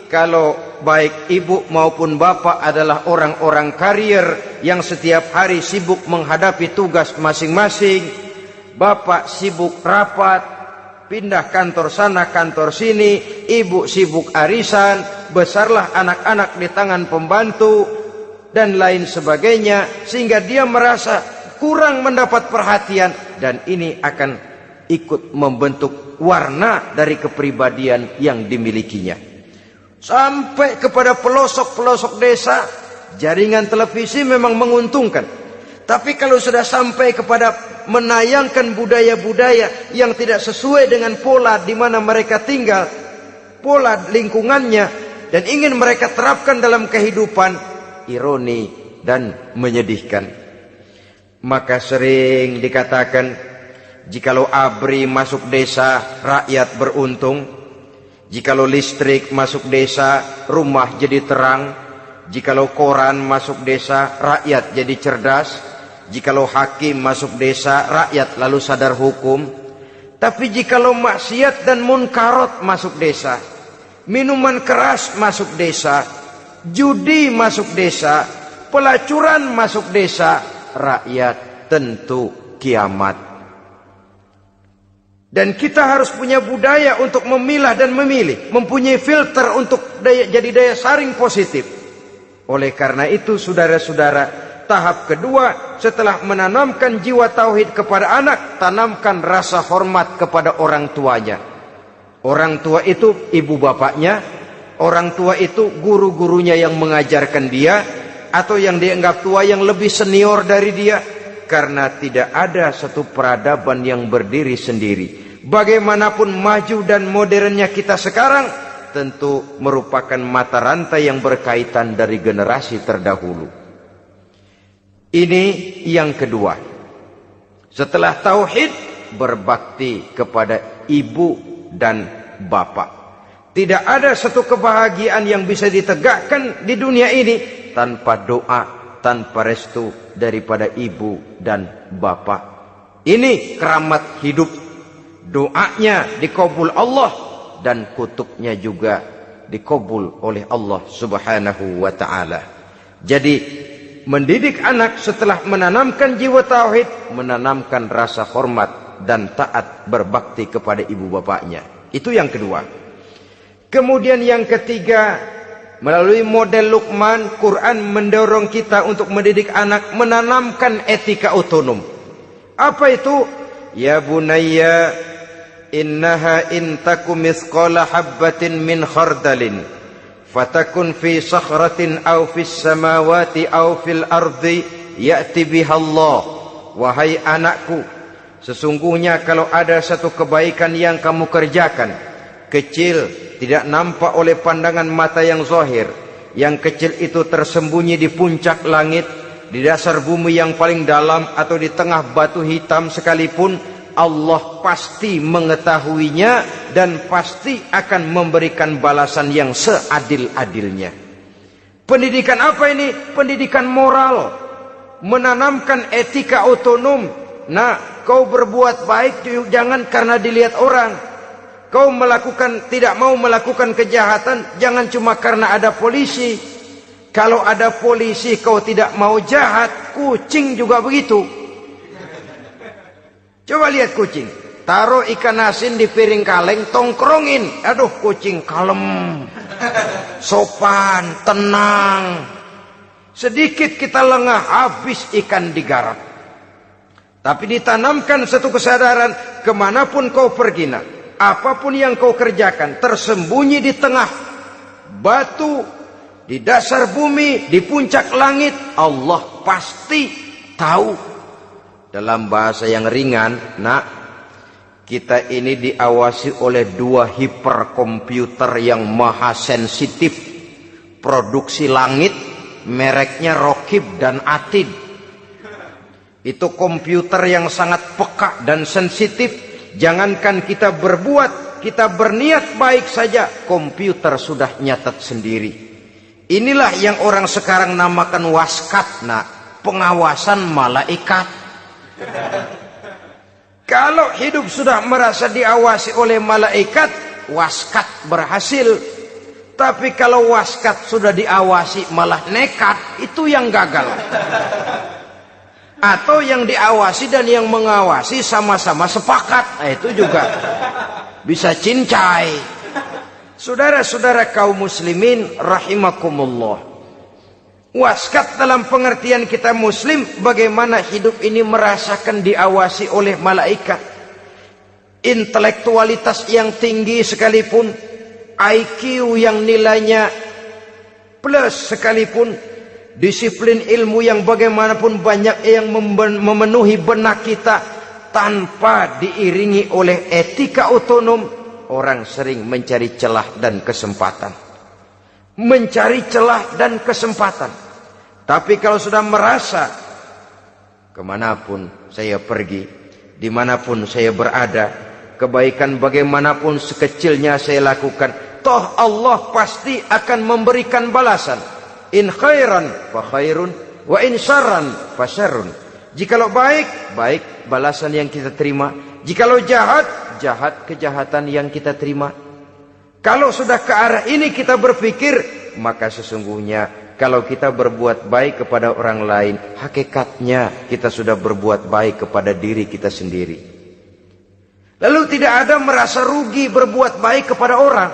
kalau baik ibu maupun bapak adalah orang-orang karier yang setiap hari sibuk menghadapi tugas masing-masing. Bapak sibuk rapat, pindah kantor sana kantor sini, ibu sibuk arisan, besarlah anak-anak di tangan pembantu dan lain sebagainya, sehingga dia merasa kurang mendapat perhatian, dan ini akan ikut membentuk warna dari kepribadian yang dimilikinya. Sampai kepada pelosok-pelosok desa, jaringan televisi memang menguntungkan. Tapi kalau sudah sampai kepada menayangkan budaya-budaya yang tidak sesuai dengan pola di mana mereka tinggal, pola lingkungannya, dan ingin mereka terapkan dalam kehidupan, ironi dan menyedihkan. Maka sering dikatakan, jikalau ABRI masuk desa, rakyat beruntung. Jikalau listrik masuk desa, rumah jadi terang. Jikalau koran masuk desa, rakyat jadi cerdas. Jikalau hakim masuk desa, rakyat lalu sadar hukum. Tapi jikalau maksiat dan munkarot masuk desa, minuman keras masuk desa, judi masuk desa, pelacuran masuk desa, rakyat tentu kiamat. Dan kita harus punya budaya untuk memilah dan memilih, mempunyai filter untuk jadi daya saring positif. Oleh karena itu saudara-saudara, tahap kedua setelah menanamkan jiwa tauhid kepada anak, tanamkan rasa hormat kepada orang tuanya. Orang tua itu ibu bapaknya, orang tua itu guru-gurunya yang mengajarkan dia, atau yang dianggap tua yang lebih senior dari dia. Karena tidak ada satu peradaban yang berdiri sendiri. Bagaimanapun maju dan modernnya kita sekarang, tentu merupakan mata rantai yang berkaitan dari generasi terdahulu. Ini yang kedua. Setelah tauhid, berbakti kepada ibu dan bapak. Tidak ada satu kebahagiaan yang bisa ditegakkan di dunia ini tanpa doa, tanpa restu daripada ibu dan bapak. Ini keramat hidup. Doanya dikabul Allah dan kutubnya juga dikabul oleh Allah Subhanahu wa ta'ala. Jadi mendidik anak setelah menanamkan jiwa tauhid, menanamkan rasa hormat dan taat berbakti kepada ibu bapaknya. Itu yang kedua. Kemudian yang ketiga, melalui model Luqman, Quran mendorong kita untuk mendidik anak, menanamkan etika otonom. Apa itu? Ya bunayya, innaha in takum mithqala habbatin min khardalin fatakun fi sakhratin aw fis samawati aw fil ardi ya'ti biha Allah. Wahai anakku, sesungguhnya kalau ada satu kebaikan yang kamu kerjakan, kecil, tidak nampak oleh pandangan mata yang zahir, yang kecil itu tersembunyi di puncak langit, di dasar bumi yang paling dalam, atau di tengah batu hitam sekalipun, Allah pasti mengetahuinya dan pasti akan memberikan balasan yang seadil-adilnya. Pendidikan apa ini? Pendidikan moral, menanamkan etika otonom. Nah, kau berbuat baik jangan karena dilihat orang. Kau tidak mau melakukan kejahatan jangan cuma karena ada polisi. Kalau ada polisi kau tidak mau jahat, kucing juga begitu. Coba lihat kucing, taruh ikan asin di piring kaleng, tongkrongin. Aduh, kucing kalem, sopan, tenang. Sedikit kita lengah, habis ikan digarap. Tapi ditanamkan satu kesadaran, kemanapun kau pergi, apapun yang kau kerjakan, tersembunyi di tengah batu, di dasar bumi, di puncak langit, Allah pasti tahu. Dalam bahasa yang ringan, nak, kita ini diawasi oleh 2 hiperkomputer yang maha sensitif. Produksi langit, mereknya Rokib dan Atid. Itu komputer yang sangat peka dan sensitif. Jangankan kita berbuat, kita berniat baik saja, komputer sudah nyatat sendiri. Inilah yang orang sekarang namakan waskat, nak, pengawasan malaikat. Kalau hidup sudah merasa diawasi oleh malaikat, waskat berhasil. Tapi kalau waskat sudah diawasi malah nekat, itu yang gagal. Atau yang diawasi dan yang mengawasi sama-sama sepakat, itu juga bisa cincai. Saudara-saudara kaum muslimin rahimakumullah, waskat dalam pengertian kita muslim, bagaimana hidup ini merasakan diawasi oleh malaikat. Intelektualitas yang tinggi sekalipun, IQ yang nilainya plus sekalipun, disiplin ilmu yang bagaimanapun banyak yang memenuhi benak kita, tanpa diiringi oleh etika otonom, orang sering mencari celah dan kesempatan. Mencari celah dan kesempatan. Tapi kalau sudah merasa, kemanapun saya pergi, dimanapun saya berada, kebaikan bagaimanapun sekecilnya saya lakukan, toh Allah pasti akan memberikan balasan. In khairan fa khairun, wa in syarran fa syarrun. Jikalau baik, baik balasan yang kita terima. Jikalau jahat, jahat kejahatan yang kita terima. Kalau sudah ke arah ini kita berpikir, maka sesungguhnya kalau kita berbuat baik kepada orang lain, hakikatnya kita sudah berbuat baik kepada diri kita sendiri. Lalu tidak ada merasa rugi berbuat baik kepada orang.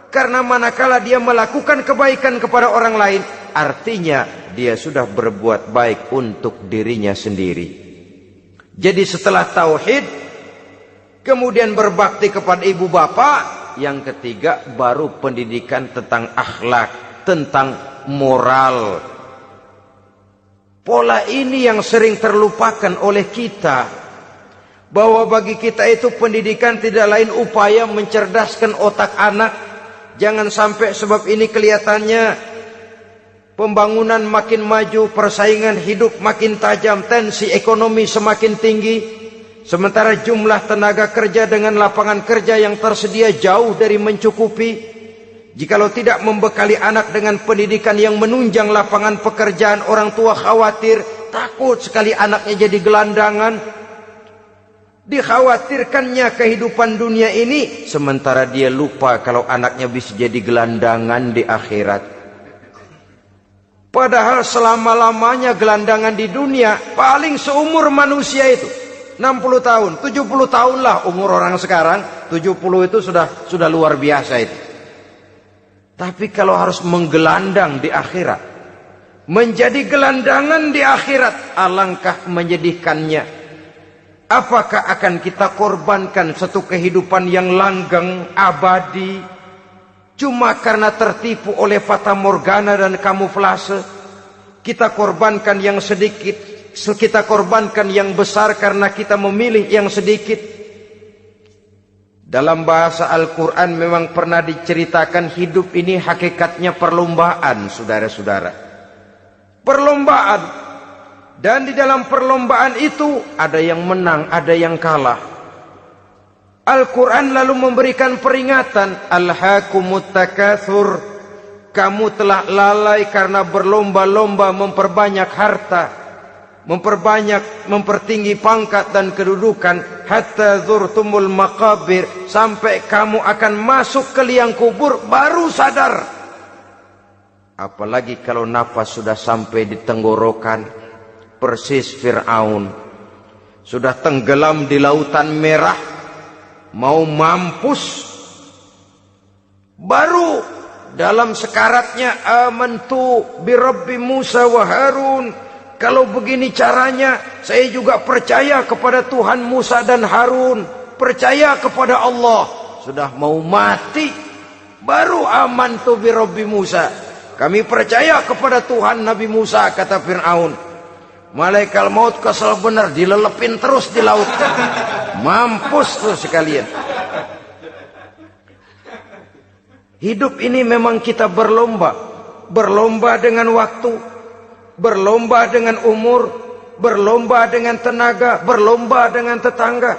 Karena manakala dia melakukan kebaikan kepada orang lain, artinya dia sudah berbuat baik untuk dirinya sendiri. Jadi setelah tauhid, kemudian berbakti kepada ibu bapak, yang ketiga baru pendidikan tentang akhlak, tentang moral. Pola ini yang sering terlupakan oleh kita, bahwa bagi kita itu pendidikan tidak lain upaya mencerdaskan otak anak. Jangan sampai sebab ini kelihatannya pembangunan makin maju, persaingan hidup makin tajam, tensi ekonomi semakin tinggi, sementara jumlah tenaga kerja dengan lapangan kerja yang tersedia jauh dari mencukupi. Jikalau tidak membekali anak dengan pendidikan yang menunjang lapangan pekerjaan, orang tua khawatir, takut sekali anaknya jadi gelandangan. Dikhawatirkannya kehidupan dunia ini, sementara dia lupa kalau anaknya bisa jadi gelandangan di akhirat. Padahal selama-lamanya gelandangan di dunia, paling seumur manusia itu 60 tahun, 70 tahun lah umur orang sekarang. 70 itu sudah luar biasa itu. Tapi kalau harus menggelandang di akhirat, menjadi gelandangan di akhirat, alangkah menyedihkannya. Apakah akan kita korbankan satu kehidupan yang langgeng, abadi, cuma karena tertipu oleh fata morgana dan kamuflase? Kita korbankan yang sedikit, kita korbankan yang besar karena kita memilih yang sedikit. Dalam bahasa Al-Quran memang pernah diceritakan hidup ini hakikatnya perlombaan, saudara-saudara. Perlombaan. Dan di dalam perlombaan itu ada yang menang, ada yang kalah. Al-Quran lalu memberikan peringatan, Alhaakumut takatsur, kamu telah lalai karena berlomba-lomba memperbanyak harta, mempertinggi pangkat dan kedudukan, hatta zurtumul maqabir, sampai kamu akan masuk ke liang kubur baru sadar. Apalagi kalau napas sudah sampai di tenggorokan, persis Fir'aun sudah tenggelam di lautan merah, mau mampus, baru dalam sekaratnya amantu bi Rabbi Musa wa Harun. Kalau begini caranya, saya juga percaya kepada Tuhan Musa dan Harun, percaya kepada Allah. Sudah mau mati, baru amantu bi Rabbi Musa. Kami percaya kepada Tuhan Nabi Musa, kata Fir'aun. Malaikat maut kesel bener, dilelepin terus di laut. Mampus tuh sekalian. Hidup ini memang kita berlomba. Berlomba dengan waktu, berlomba dengan umur, berlomba dengan tenaga, berlomba dengan tetangga.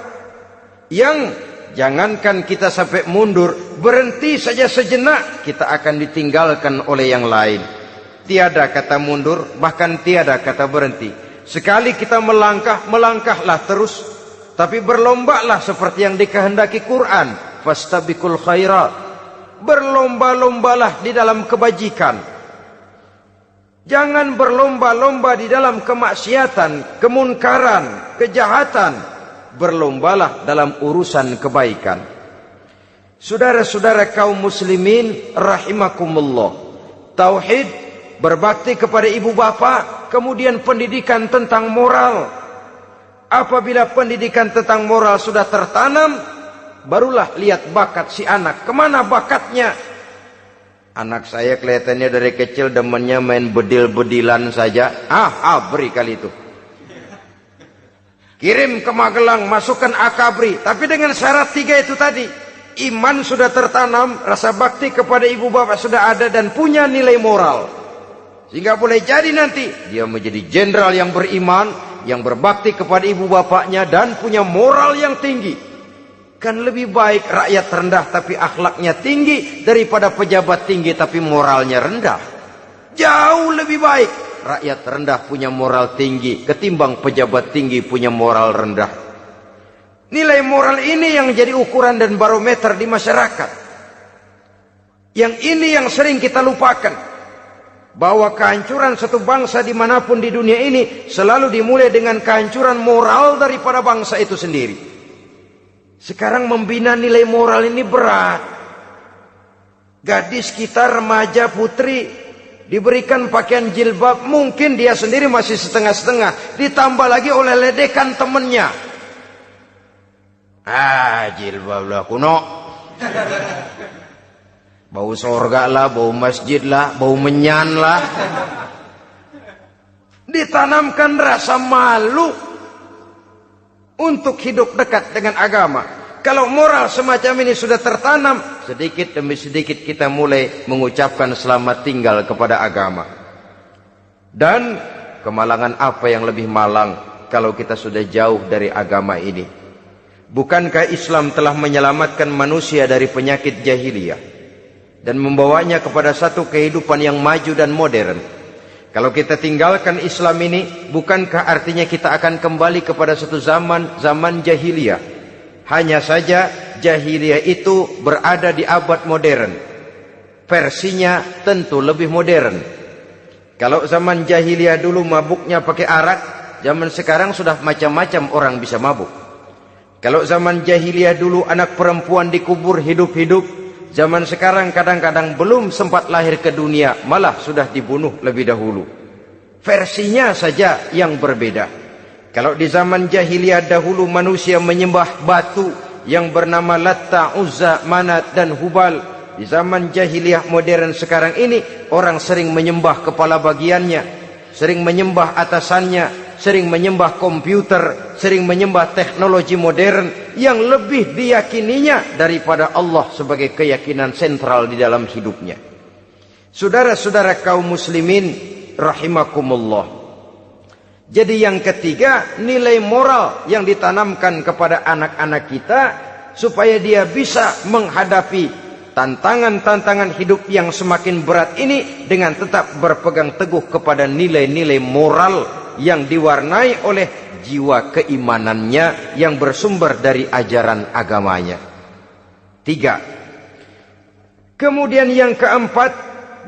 Yang jangankan kita sampai mundur, berhenti saja sejenak, kita akan ditinggalkan oleh yang lain. Tiada kata mundur, bahkan tiada kata berhenti. Sekali kita melangkah, melangkahlah terus. Tapi berlombalah seperti yang dikehendaki Quran. Fastabiqul khairat. Berlomba-lombalah di dalam kebajikan. Jangan berlomba-lomba di dalam kemaksiatan, kemunkaran, kejahatan. Berlombalah dalam urusan kebaikan. Saudara-saudara kaum muslimin rahimakumullah. Tauhid, berbakti kepada ibu bapa, kemudian pendidikan tentang moral. Apabila pendidikan tentang moral sudah tertanam, barulah lihat bakat si anak. Kemana bakatnya? Anak saya kelihatannya dari kecil demennya main bedil-bedilan saja. Abri kali itu. Kirim ke Magelang, masukkan akabri. Tapi dengan syarat 3 itu tadi. Iman sudah tertanam, rasa bakti kepada ibu bapak sudah ada, dan punya nilai moral. Sehingga boleh jadi nanti dia menjadi jenderal yang beriman, yang berbakti kepada ibu bapaknya, dan punya moral yang tinggi. Kan lebih baik rakyat rendah tapi akhlaknya tinggi, daripada pejabat tinggi tapi moralnya rendah. Jauh lebih baik rakyat rendah punya moral tinggi ketimbang pejabat tinggi punya moral rendah. Nilai moral ini yang jadi ukuran dan barometer di masyarakat. Yang ini yang sering kita lupakan, bahwa kehancuran satu bangsa dimanapun di dunia ini selalu dimulai dengan kehancuran moral daripada bangsa itu sendiri. Sekarang membina nilai moral ini berat. Gadis kita, remaja, putri, diberikan pakaian jilbab, mungkin dia sendiri masih setengah-setengah, ditambah lagi oleh ledekan temennya. Jilbab lah kuno. Bau sorga lah, bau masjid lah, bau menyan lah. Ditanamkan rasa malu untuk hidup dekat dengan agama. Kalau moral semacam ini sudah tertanam, sedikit demi sedikit kita mulai mengucapkan selamat tinggal kepada agama. Dan kemalangan apa yang lebih malang kalau kita sudah jauh dari agama ini? Bukankah Islam telah menyelamatkan manusia dari penyakit jahiliyah dan membawanya kepada satu kehidupan yang maju dan modern? Kalau kita tinggalkan Islam ini, bukankah artinya kita akan kembali kepada satu zaman jahiliyah? Hanya saja jahiliyah itu berada di abad modern. Versinya tentu lebih modern. Kalau zaman jahiliyah dulu mabuknya pakai arak, zaman sekarang sudah macam-macam orang bisa mabuk. Kalau zaman jahiliyah dulu anak perempuan dikubur hidup-hidup, zaman sekarang kadang-kadang belum sempat lahir ke dunia, malah sudah dibunuh lebih dahulu. Versinya saja yang berbeda. Kalau di zaman jahiliyah dahulu manusia menyembah batu yang bernama Latta, Uzza, Manat dan Hubal. Di zaman jahiliyah modern sekarang ini, orang sering menyembah kepala bagiannya, sering menyembah atasannya, sering menyembah komputer, sering menyembah teknologi modern yang lebih diyakininya daripada Allah sebagai keyakinan sentral di dalam hidupnya. Saudara-saudara kaum muslimin rahimakumullah. Jadi yang ketiga, nilai moral yang ditanamkan kepada anak-anak kita supaya dia bisa menghadapi tantangan-tantangan hidup yang semakin berat ini dengan tetap berpegang teguh kepada nilai-nilai moral yang diwarnai oleh jiwa keimanannya yang bersumber dari ajaran agamanya. 3. Kemudian yang keempat,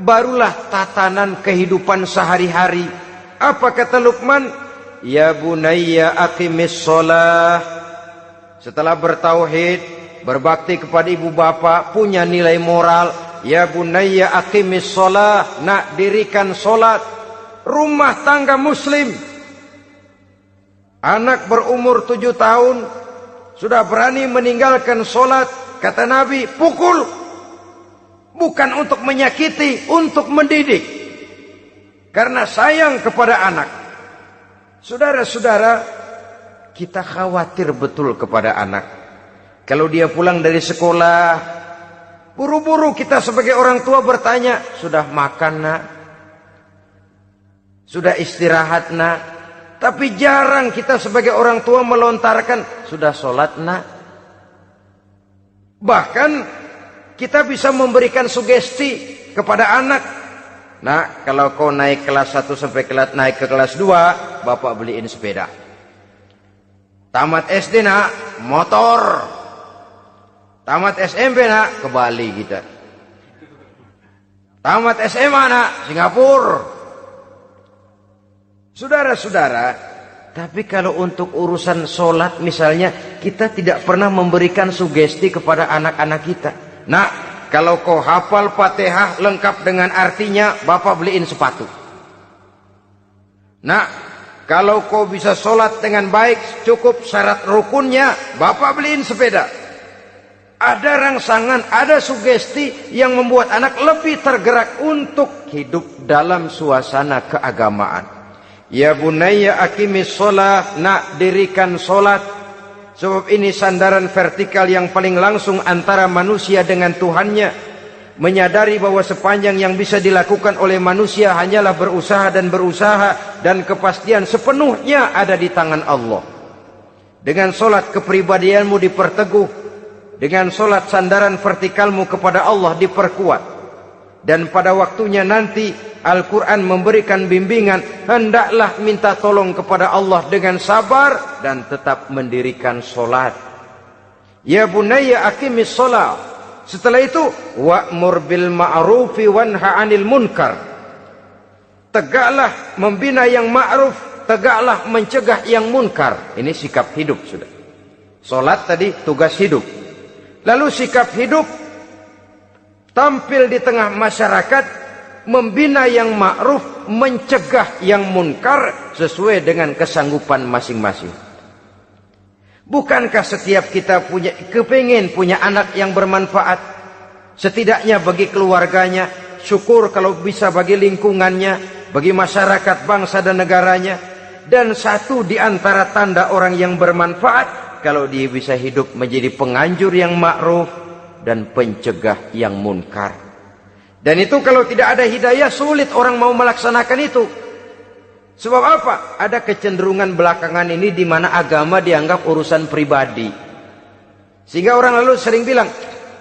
barulah tatanan kehidupan sehari-hari. Apa kata Luqman? Ya bunayya aqimis shalah. Setelah bertauhid, berbakti kepada ibu bapa, punya nilai moral. Ya bunayya aqimis shalah. Nak, dirikan solat. Rumah tangga muslim. Anak berumur 7 tahun sudah berani meninggalkan solat. Kata Nabi, pukul. Bukan untuk menyakiti, untuk mendidik. Karena sayang kepada anak. Saudara-saudara, kita khawatir betul kepada anak. Kalau dia pulang dari sekolah, buru-buru kita sebagai orang tua bertanya, sudah makan nak? Sudah istirahat nak? Tapi jarang kita sebagai orang tua melontarkan, sudah sholat nak? Bahkan kita bisa memberikan sugesti kepada anak. Nah, kalau kau naik kelas 1 sampai naik ke kelas 2, bapak beliin sepeda. Tamat SD nak, motor. Tamat SMP nak, ke Bali kita. Tamat SMA nak, Singapura. Saudara-saudara, tapi kalau untuk urusan sholat misalnya, kita tidak pernah memberikan sugesti kepada anak-anak kita. Nah, kalau kau hafal Fatihah lengkap dengan artinya, bapak beliin sepatu. Nah, kalau kau bisa sholat dengan baik, cukup syarat rukunnya, bapak beliin sepeda. Ada rangsangan, ada sugesti yang membuat anak lebih tergerak untuk hidup dalam suasana keagamaan. Ya bunayya aqimis sholah, nak dirikan sholat. Sebab ini sandaran vertikal yang paling langsung antara manusia dengan Tuhannya. Menyadari bahwa sepanjang yang bisa dilakukan oleh manusia hanyalah berusaha dan berusaha, dan kepastian sepenuhnya ada di tangan Allah. Dengan sholat kepribadianmu diperteguh. Dengan sholat sandaran vertikalmu kepada Allah diperkuat. Dan pada waktunya nanti Al-Quran memberikan bimbingan, hendaklah minta tolong kepada Allah dengan sabar dan tetap mendirikan solat. Ya bunayya aqimis sholat. Setelah itu wa'mur bil ma'rufi wanha 'anil munkar. Tegaklah membina yang ma'ruf, tegaklah mencegah yang munkar. Ini sikap hidup sudah. Solat tadi tugas hidup. Lalu sikap hidup tampil di tengah masyarakat, membina yang ma'ruf, mencegah yang munkar sesuai dengan kesanggupan masing-masing. Bukankah setiap kita kepingin punya anak yang bermanfaat, setidaknya bagi keluarganya, syukur kalau bisa bagi lingkungannya, bagi masyarakat, bangsa dan negaranya. Dan satu di antara tanda orang yang bermanfaat, kalau dia bisa hidup menjadi penganjur yang ma'ruf dan pencegah yang munkar. Dan itu kalau tidak ada hidayah, sulit orang mau melaksanakan itu. Sebab apa? Ada kecenderungan belakangan ini di mana agama dianggap urusan pribadi. Sehingga orang lalu sering bilang,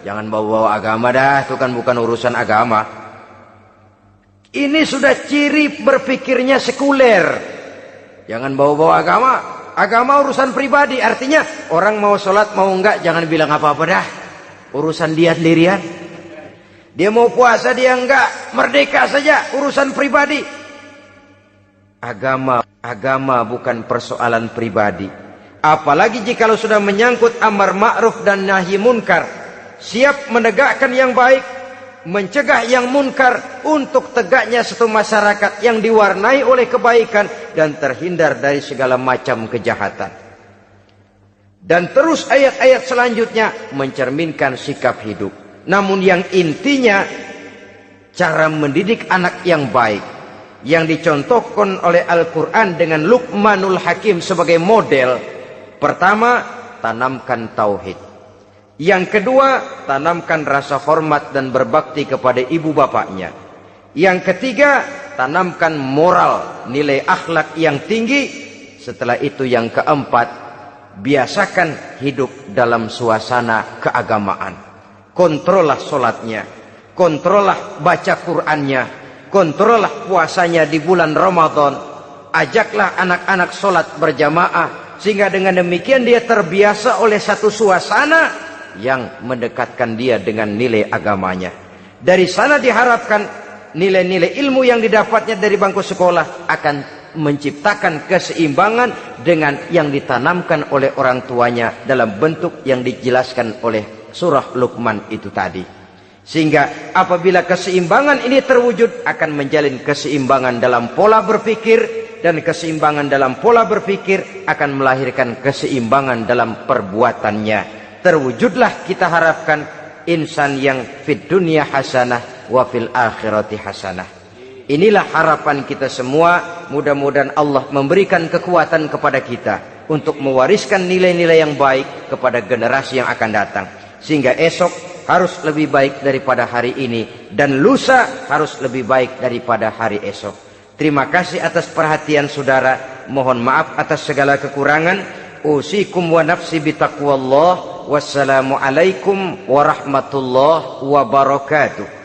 jangan bawa-bawa agama dah, itu kan bukan urusan agama. Ini sudah ciri berpikirnya sekuler. Jangan bawa-bawa agama. Agama urusan pribadi, artinya orang mau sholat mau enggak, jangan bilang apa-apa dah. Urusan dia sendirian. Dia mau puasa dia enggak, merdeka saja, urusan pribadi. Agama bukan persoalan pribadi. Apalagi jika sudah menyangkut amar ma'ruf dan nahi munkar. Siap menegakkan yang baik, mencegah yang munkar, untuk tegaknya satu masyarakat yang diwarnai oleh kebaikan dan terhindar dari segala macam kejahatan. Dan terus ayat-ayat selanjutnya mencerminkan sikap hidup. Namun yang intinya, cara mendidik anak yang baik, yang dicontohkan oleh Al-Quran dengan Luqmanul Hakim sebagai model. Pertama, tanamkan tauhid. Yang kedua, tanamkan rasa hormat dan berbakti kepada ibu bapaknya. Yang ketiga, tanamkan moral, nilai akhlak yang tinggi. Setelah itu yang keempat, biasakan hidup dalam suasana keagamaan. Kontrollah sholatnya, kontrollah baca Qur'annya, kontrollah puasanya di bulan Ramadan. Ajaklah anak-anak sholat berjamaah, sehingga dengan demikian dia terbiasa oleh satu suasana yang mendekatkan dia dengan nilai agamanya. Dari sana diharapkan nilai-nilai ilmu yang didapatnya dari bangku sekolah akan menciptakan keseimbangan dengan yang ditanamkan oleh orang tuanya dalam bentuk yang dijelaskan oleh surah Luqman itu tadi. Sehingga apabila keseimbangan ini terwujud, akan menjalin keseimbangan dalam pola berpikir, dan keseimbangan dalam pola berpikir akan melahirkan keseimbangan dalam perbuatannya. Terwujudlah kita harapkan insan yang fid dunya hasanah wa fil akhirati hasanah. Inilah harapan kita semua. Mudah-mudahan Allah memberikan kekuatan kepada kita untuk mewariskan nilai-nilai yang baik kepada generasi yang akan datang, sehingga esok harus lebih baik daripada hari ini, dan lusa harus lebih baik daripada hari esok. Terima kasih atas perhatian saudara. Mohon maaf atas segala kekurangan. Usikum wa nafsi bitaqwallah. Wassalamualaikum warahmatullahi wabarakatuh.